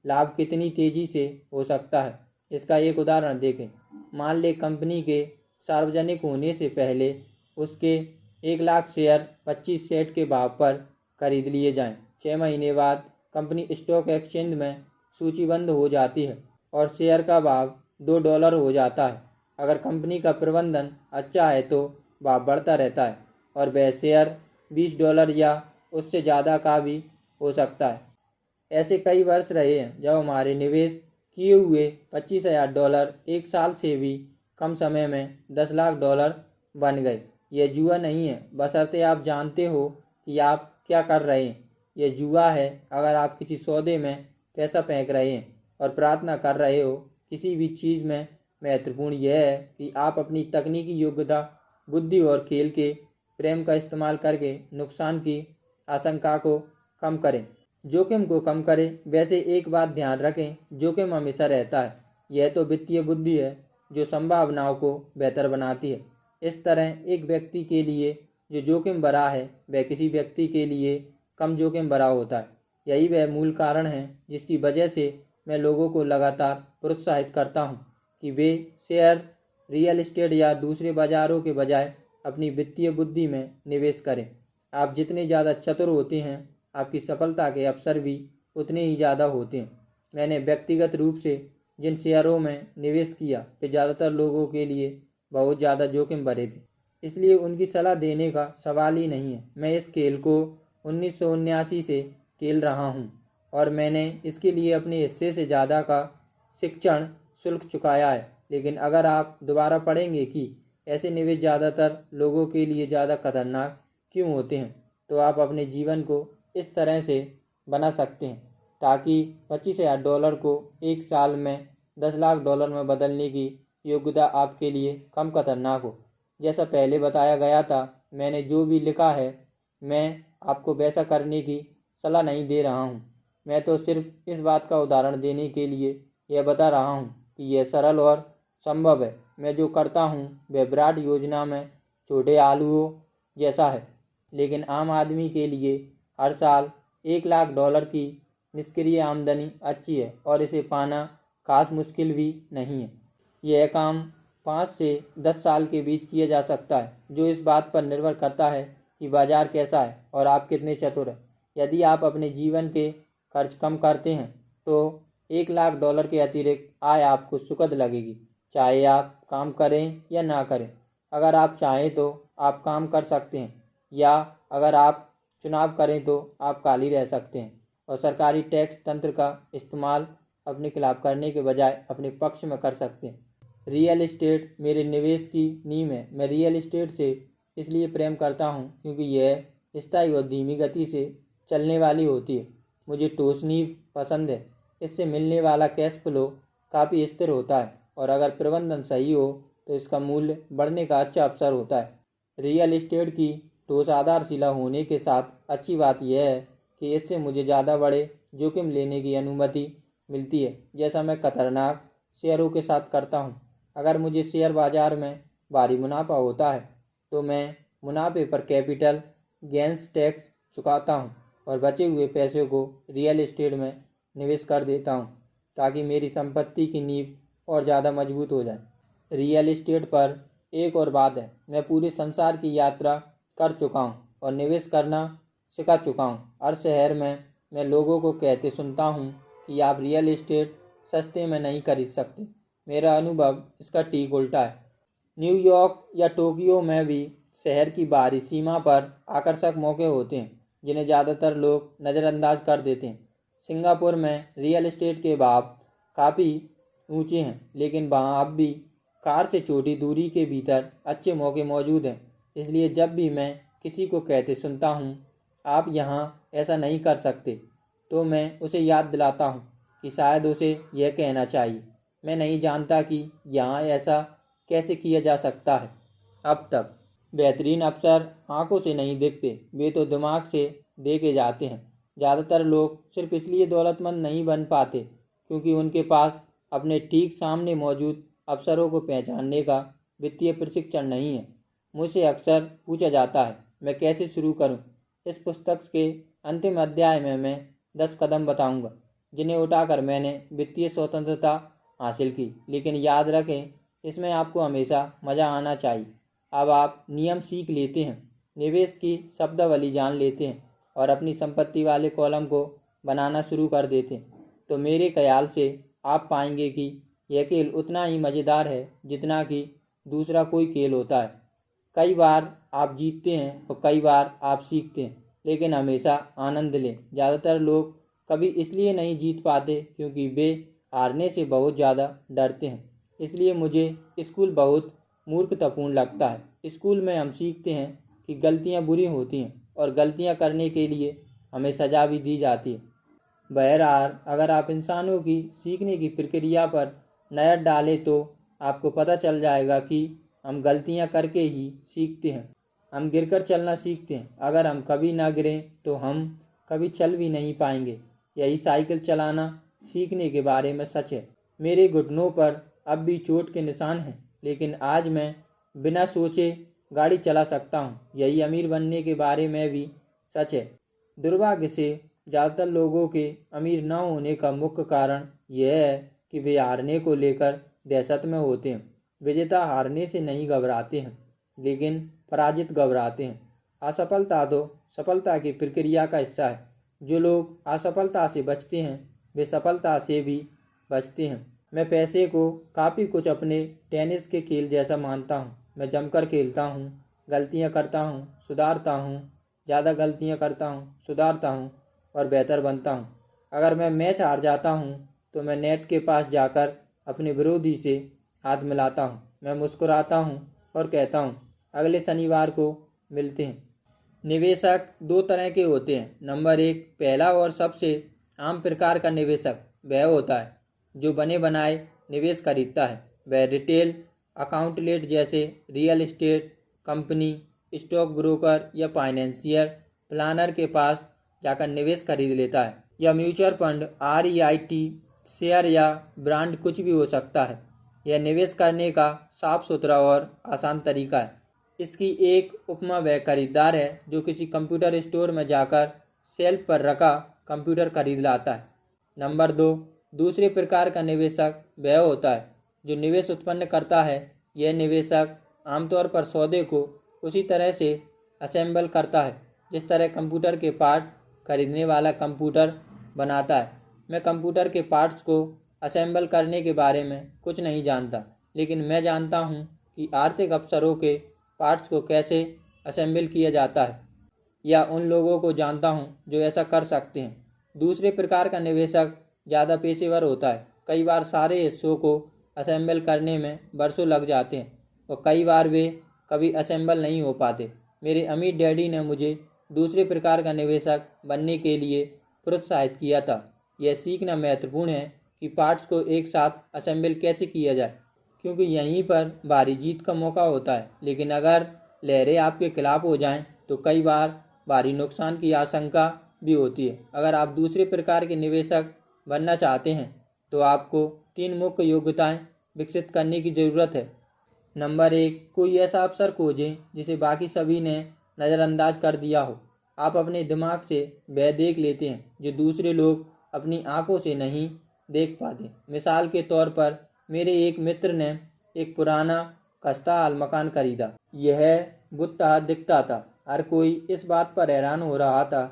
लाभ कितनी तेज़ी से हो सकता है, इसका एक उदाहरण देखें। मान लें कंपनी के सार्वजनिक होने से पहले उसके 1,00,000 शेयर 25 सेंट के भाव पर खरीद लिए जाएं। 6 महीने बाद कंपनी स्टॉक एक्सचेंज में सूचीबद्ध हो जाती है और शेयर का भाव $2 हो जाता है। अगर कंपनी का प्रबंधन अच्छा है तो भाव बढ़ता रहता है और वह शेयर $20 या उससे ज़्यादा का भी हो सकता है। ऐसे कई वर्ष रहे हैं जब हमारे निवेश किए हुए $25,000 एक साल से भी कम समय में $10,00,000 बन गए। यह जुआ नहीं है, बशर्ते आप जानते हो कि आप क्या कर रहे हैं। यह जुआ है अगर आप किसी सौदे में पैसा फेंक रहे हैं और प्रार्थना कर रहे हो। किसी भी चीज़ में महत्वपूर्ण यह है कि आप अपनी तकनीकी योग्यता, बुद्धि और खेल के प्रेम का इस्तेमाल करके नुकसान की आशंका को कम करें, जोखिम को कम करें। वैसे एक बात ध्यान रखें, जोखिम हमेशा रहता है। यह तो वित्तीय बुद्धि है जो संभावनाओं को बेहतर बनाती है। इस तरह एक व्यक्ति के लिए जो जोखिम भरा है वह किसी व्यक्ति के लिए कम जोखिम भरा होता है। यही वह मूल कारण है जिसकी वजह से मैं लोगों को लगातार प्रोत्साहित करता हूँ कि वे शेयर, रियल एस्टेट या दूसरे बाजारों के बजाय अपनी वित्तीय बुद्धि में निवेश करें। आप जितने ज़्यादा चतुर होते हैं, आपकी सफलता के अवसर भी उतने ही ज़्यादा होते हैं। मैंने व्यक्तिगत रूप से जिन शेयरों में निवेश किया वे ज़्यादातर लोगों के लिए बहुत ज़्यादा जोखिम भरे थे, इसलिए उनकी सलाह देने का सवाल ही नहीं है। मैं इस खेल को 1979 से खेल रहा हूँ और मैंने इसके लिए अपने हिस्से से ज़्यादा का शिक्षण शुल्क चुकाया है। लेकिन अगर आप दोबारा पढ़ेंगे कि ऐसे निवेश ज़्यादातर लोगों के लिए ज़्यादा खतरनाक क्यों होते हैं, तो आप अपने जीवन को इस तरह से बना सकते हैं ताकि $25,000 को एक साल में $10,00,000 में बदलने की योग्यता आपके लिए कम खतरनाक हो। जैसा पहले बताया गया था, मैंने जो भी लिखा है मैं आपको वैसा करने की सलाह नहीं दे रहा हूँ। मैं तो सिर्फ इस बात का उदाहरण देने के लिए यह बता रहा हूँ कि यह सरल और संभव है। मैं जो करता हूँ वह विराट योजना में छोटे आलूओं जैसा है, लेकिन आम आदमी के लिए हर साल $1,00,000 की निष्क्रिय आमदनी अच्छी है और इसे पाना खास मुश्किल भी नहीं है। यह काम 5 से 10 साल के बीच किया जा सकता है, जो इस बात पर निर्भर करता है कि बाजार कैसा है और आप कितने चतुर हैं। यदि आप अपने जीवन के खर्च कम करते हैं तो $1,00,000 के अतिरिक्त आय आपको सुखद लगेगी, चाहे आप काम करें या ना करें। अगर आप चाहें तो आप काम कर सकते हैं, या अगर आप चुनाव करें तो आप खाली रह सकते हैं और सरकारी टैक्स तंत्र का इस्तेमाल अपने खिलाफ करने के बजाय अपने पक्ष में कर सकते हैं। रियल एस्टेट मेरे निवेश की नींव है। मैं रियल एस्टेट से इसलिए प्रेम करता हूँ क्योंकि यह स्थायी और धीमी गति से चलने वाली होती है। मुझे ठोस नींव पसंद है। इससे मिलने वाला कैश फ्लो काफ़ी स्थिर होता है और अगर प्रबंधन सही हो तो इसका मूल्य बढ़ने का अच्छा अवसर होता है। रियल एस्टेट की ठोस आधारशिला होने के साथ अच्छी बात यह है कि इससे मुझे ज़्यादा बड़े जोखिम लेने की अनुमति मिलती है, जैसा मैं खतरनाक शेयरों के साथ करता हूँ। अगर मुझे शेयर बाजार में भारी मुनाफा होता है तो मैं मुनाफे पर कैपिटल गेंस टैक्स चुकाता हूँ और बचे हुए पैसे को रियल एस्टेट में निवेश कर देता हूँ ताकि मेरी संपत्ति की नींव और ज़्यादा मजबूत हो जाए। रियल एस्टेट पर एक और बात है, मैं पूरे संसार की यात्रा कर चुका हूँ और निवेश करना सिखा चुका हूँ। हर शहर में मैं लोगों को कहते सुनता हूँ कि आप रियल एस्टेट सस्ते में नहीं खरीद सकते। मेरा अनुभव इसका ठीक उल्टा है। न्यूयॉर्क या टोक्यो में भी शहर की बाहरी सीमा पर आकर्षक मौके होते हैं जिन्हें ज़्यादातर लोग नज़रअंदाज कर देते हैं। सिंगापुर में रियल एस्टेट के भाव काफ़ी ऊंचे हैं, लेकिन वहाँ अब भी कार से छोटी दूरी के भीतर अच्छे मौके मौजूद हैं। इसलिए जब भी मैं किसी को कहते सुनता हूँ आप यहाँ ऐसा नहीं कर सकते, तो मैं उसे याद दिलाता हूँ कि शायद उसे यह कहना चाहिए, मैं नहीं जानता कि यहाँ ऐसा कैसे किया जा सकता है। अब तक बेहतरीन अवसर आंखों से नहीं दिखते, वे तो दिमाग से देखे जाते हैं। ज़्यादातर लोग सिर्फ इसलिए दौलतमंद नहीं बन पाते क्योंकि उनके पास अपने ठीक सामने मौजूद अवसरों को पहचानने का वित्तीय प्रशिक्षण नहीं है। मुझसे अक्सर पूछा जाता है मैं कैसे शुरू करूं। इस पुस्तक के अंतिम अध्याय में मैं 10 कदम बताऊंगा जिन्हें उठाकर मैंने वित्तीय स्वतंत्रता हासिल की। लेकिन याद रखें, इसमें आपको हमेशा मज़ा आना चाहिए। अब आप नियम सीख लेते हैं, निवेश की शब्दावली जान लेते हैं और अपनी संपत्ति वाले कॉलम को बनाना शुरू कर देते हैं, तो मेरे ख्याल से आप पाएंगे कि यह खेल उतना ही मज़ेदार है जितना कि दूसरा कोई खेल होता है। कई बार आप जीतते हैं और कई बार आप सीखते हैं, लेकिन हमेशा आनंद लें। ज़्यादातर लोग कभी इसलिए नहीं जीत पाते क्योंकि वे हारने से बहुत ज़्यादा डरते हैं। इसलिए मुझे स्कूल बहुत मूर्खतापूर्ण लगता है। स्कूल में हम सीखते हैं कि गलतियां बुरी होती हैं और गलतियां करने के लिए हमें सज़ा भी दी जाती है। बहरहाल, अगर आप इंसानों की सीखने की प्रक्रिया पर नज़र डालें तो आपको पता चल जाएगा कि हम गलतियां करके ही सीखते हैं। हम गिरकर चलना सीखते हैं। अगर हम कभी ना गिरें तो हम कभी चल भी नहीं पाएंगे। यही साइकिल चलाना सीखने के बारे में सच है। मेरे घुटनों पर अब भी चोट के निशान हैं, लेकिन आज मैं बिना सोचे गाड़ी चला सकता हूँ। यही अमीर बनने के बारे में भी सच है। दुर्भाग्य से ज़्यादातर लोगों के अमीर न होने का मुख्य कारण यह है कि वे हारने को लेकर दहशत में होते हैं। विजेता हारने से नहीं घबराते हैं, लेकिन पराजित घबराते हैं। असफलता तो सफलता की प्रक्रिया का हिस्सा है। जो लोग असफलता से बचते हैं वे सफलता से भी बचते हैं। मैं पैसे को काफ़ी कुछ अपने टेनिस के खेल जैसा मानता हूँ। मैं जमकर खेलता हूँ, गलतियाँ करता हूँ, सुधारता हूँ, ज़्यादा गलतियाँ करता हूँ, सुधारता हूँ और बेहतर बनता हूँ। अगर मैं मैच हार जाता हूँ तो मैं नेट के पास जाकर अपने विरोधी से हाथ मिलाता हूँ। मैं मुस्कुराता हूँ और कहता हूँ अगले शनिवार को मिलते हैं। निवेशक दो तरह के होते हैं। नंबर 1, पहला और सबसे आम प्रकार का निवेशक वह होता है जो बने बनाए निवेश खरीदता है। वह रिटेल अकाउंटलेट जैसे real estate company, stock broker या फाइनेंशियल प्लानर के पास जाकर निवेश खरीद लेता है। या म्यूचुअल फंड, REIT, शेयर या ब्रांड कुछ भी हो सकता है। यह निवेश करने का साफ सुथरा और आसान तरीका है। इसकी एक उपमा वह खरीदार है जो किसी कंप्यूटर स्टोर में जाकर शेल्फ पर रखा कंप्यूटर खरीद लाता है। नंबर 2, दूसरे प्रकार का निवेशक वह होता है जो निवेश उत्पन्न करता है। यह निवेशक आमतौर पर सौदे को उसी तरह से असेंबल करता है जिस तरह कंप्यूटर के पार्ट खरीदने वाला कंप्यूटर बनाता है। मैं कंप्यूटर के पार्ट्स को असेंबल करने के बारे में कुछ नहीं जानता, लेकिन मैं जानता हूँ कि आर्थिक अवसरों के पार्ट्स को कैसे असेंबल किया जाता है, या उन लोगों को जानता हूँ जो ऐसा कर सकते हैं। दूसरे प्रकार का निवेशक ज़्यादा पेशेवर होता है। कई बार सारे हिस्सों को असेंबल करने में बरसों लग जाते हैं और कई बार वे कभी असेंबल नहीं हो पाते। मेरे अमीर डैडी ने मुझे दूसरे प्रकार का निवेशक बनने के लिए प्रोत्साहित किया था। यह सीखना महत्वपूर्ण है कि पार्ट्स को एक साथ असेंबल कैसे किया जाए, क्योंकि यहीं पर भारी जीत का मौका होता है। लेकिन अगर लहरें आपके खिलाफ हो जाएं तो कई बार भारी नुकसान की आशंका भी होती है। अगर आप दूसरे प्रकार के निवेशक बनना चाहते हैं तो आपको 3 मुख्य योग्यताएं विकसित करने की ज़रूरत है। नंबर 1, कोई ऐसा अवसर खोजें जिसे बाकी सभी ने नज़रअंदाज कर दिया हो। आप अपने दिमाग से वह देख लेते हैं जो दूसरे लोग अपनी आंखों से नहीं देख पाते। मिसाल के तौर पर मेरे एक मित्र ने एक पुराना खस्ताहाल मकान खरीदा। यह बुत-तहा दिखता था। हर कोई इस बात पर हैरान हो रहा था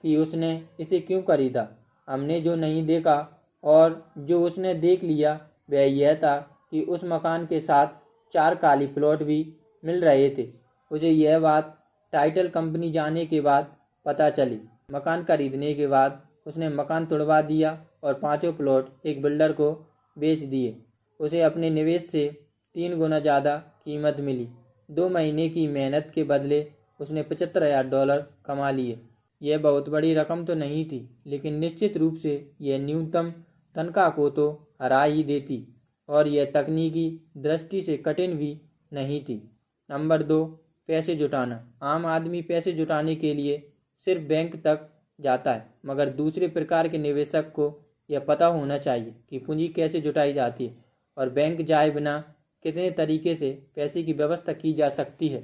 कि उसने इसे क्यों खरीदा। हमने जो नहीं देखा और जो उसने देख लिया वह यह था कि उस मकान के साथ 4 खाली प्लॉट भी मिल रहे थे। उसे यह बात टाइटल कंपनी जाने के बाद पता चली। मकान खरीदने के बाद उसने मकान तुड़वा दिया और 5 प्लॉट एक बिल्डर को बेच दिए। उसे अपने निवेश से 3 गुना ज़्यादा कीमत मिली। 2 महीने की मेहनत के बदले उसने $75,000 कमा लिए। यह बहुत बड़ी रकम तो नहीं थी, लेकिन निश्चित रूप से यह न्यूनतम तनख्वाह को तो हरा ही देती और यह तकनीकी दृष्टि से कठिन भी नहीं थी। नंबर 2, पैसे जुटाना। आम आदमी पैसे जुटाने के लिए सिर्फ बैंक तक जाता है, मगर दूसरे प्रकार के निवेशक को यह पता होना चाहिए कि पूंजी कैसे जुटाई जाती है और बैंक जाए बिना कितने तरीके से पैसे की व्यवस्था की जा सकती है।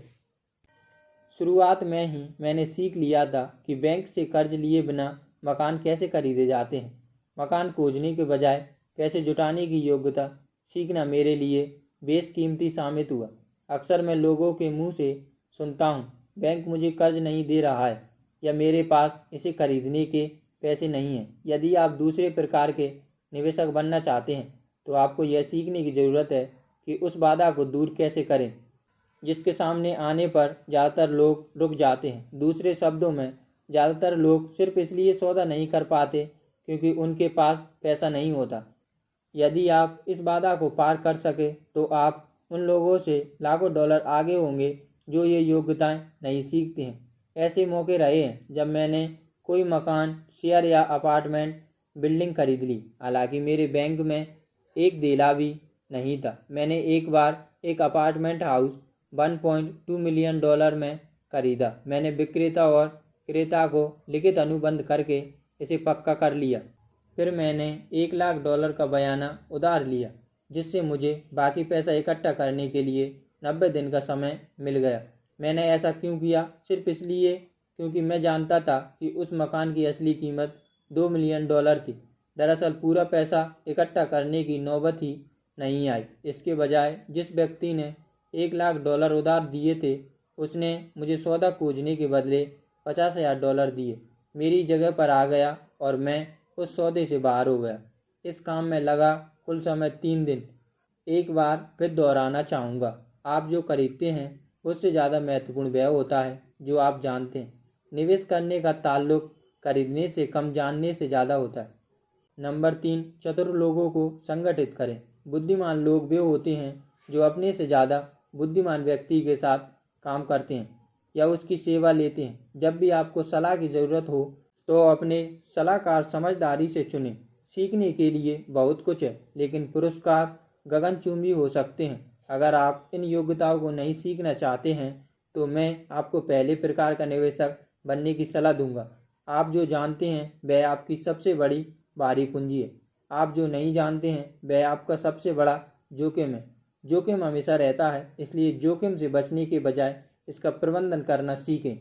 शुरुआत में ही मैंने सीख लिया था कि बैंक से कर्ज लिए बिना मकान कैसे खरीदे जाते हैं। मकान खोजने के बजाय पैसे जुटाने की योग्यता सीखना मेरे लिए बेशकीमती साबित हुआ। अक्सर मैं लोगों के मुंह से सुनता हूँ, बैंक मुझे कर्ज नहीं दे रहा है या मेरे पास इसे खरीदने के पैसे नहीं हैं। यदि आप दूसरे प्रकार के निवेशक बनना चाहते हैं तो आपको यह सीखने की ज़रूरत है कि उस बाधा को दूर कैसे करें जिसके सामने आने पर ज़्यादातर लोग रुक जाते हैं। दूसरे शब्दों में, ज़्यादातर लोग सिर्फ इसलिए सौदा नहीं कर पाते क्योंकि उनके पास पैसा नहीं होता। यदि आप इस बाधा को पार कर सके तो आप उन लोगों से लाखों डॉलर आगे होंगे जो ये योग्यताएं नहीं सीखते हैं। ऐसे मौके रहे हैं जब मैंने कोई मकान, शेयर या अपार्टमेंट बिल्डिंग खरीद ली, हालांकि मेरे बैंक में एक देला भी नहीं था। मैंने एक बार एक अपार्टमेंट हाउस $1.2 मिलियन में खरीदा। मैंने विक्रेता और क्रेता को लिखित अनुबंध करके इसे पक्का कर लिया। फिर मैंने $1 लाख का बयाना उधार लिया, जिससे मुझे बाकी पैसा इकट्ठा करने के लिए 90 दिन का समय मिल गया। मैंने ऐसा क्यों किया? सिर्फ इसलिए क्योंकि मैं जानता था कि उस मकान की असली कीमत $2 मिलियन थी। दरअसल पूरा पैसा इकट्ठा करने की नौबत ही नहीं आई। इसके बजाय जिस व्यक्ति ने $1 लाख उधार दिए थे, उसने मुझे सौदा खोजने के बदले $50,000 दिए। मेरी जगह पर आ गया और मैं उस सौदे से बाहर हो गया। इस काम में लगा कुल समय 3 दिन। एक बार फिर दोहराना चाहूँगा, आप जो खरीदते हैं उससे ज़्यादा महत्वपूर्ण वह होता है जो आप जानते हैं। निवेश करने का ताल्लुक खरीदने से कम जानने से ज़्यादा होता है। नंबर 3, चतुर लोगों को संगठित करें। बुद्धिमान लोग वे होते हैं जो अपने से ज़्यादा बुद्धिमान व्यक्ति के साथ काम करते हैं या उसकी सेवा लेते हैं। जब भी आपको सलाह की ज़रूरत हो तो अपने सलाहकार समझदारी से चुनें। सीखने के लिए बहुत कुछ है, लेकिन पुरस्कार गगनचुंबी हो सकते हैं। अगर आप इन योग्यताओं को नहीं सीखना चाहते हैं तो मैं आपको पहले प्रकार का निवेशक बनने की सलाह दूंगा। आप जो जानते हैं वह आपकी सबसे बड़ी भारी पूंजी है। आप जो नहीं जानते हैं वह आपका सबसे बड़ा जोखिम है। जोखिम हमेशा रहता है, इसलिए जोखिम से बचने के बजाय इसका प्रबंधन करना सीखें।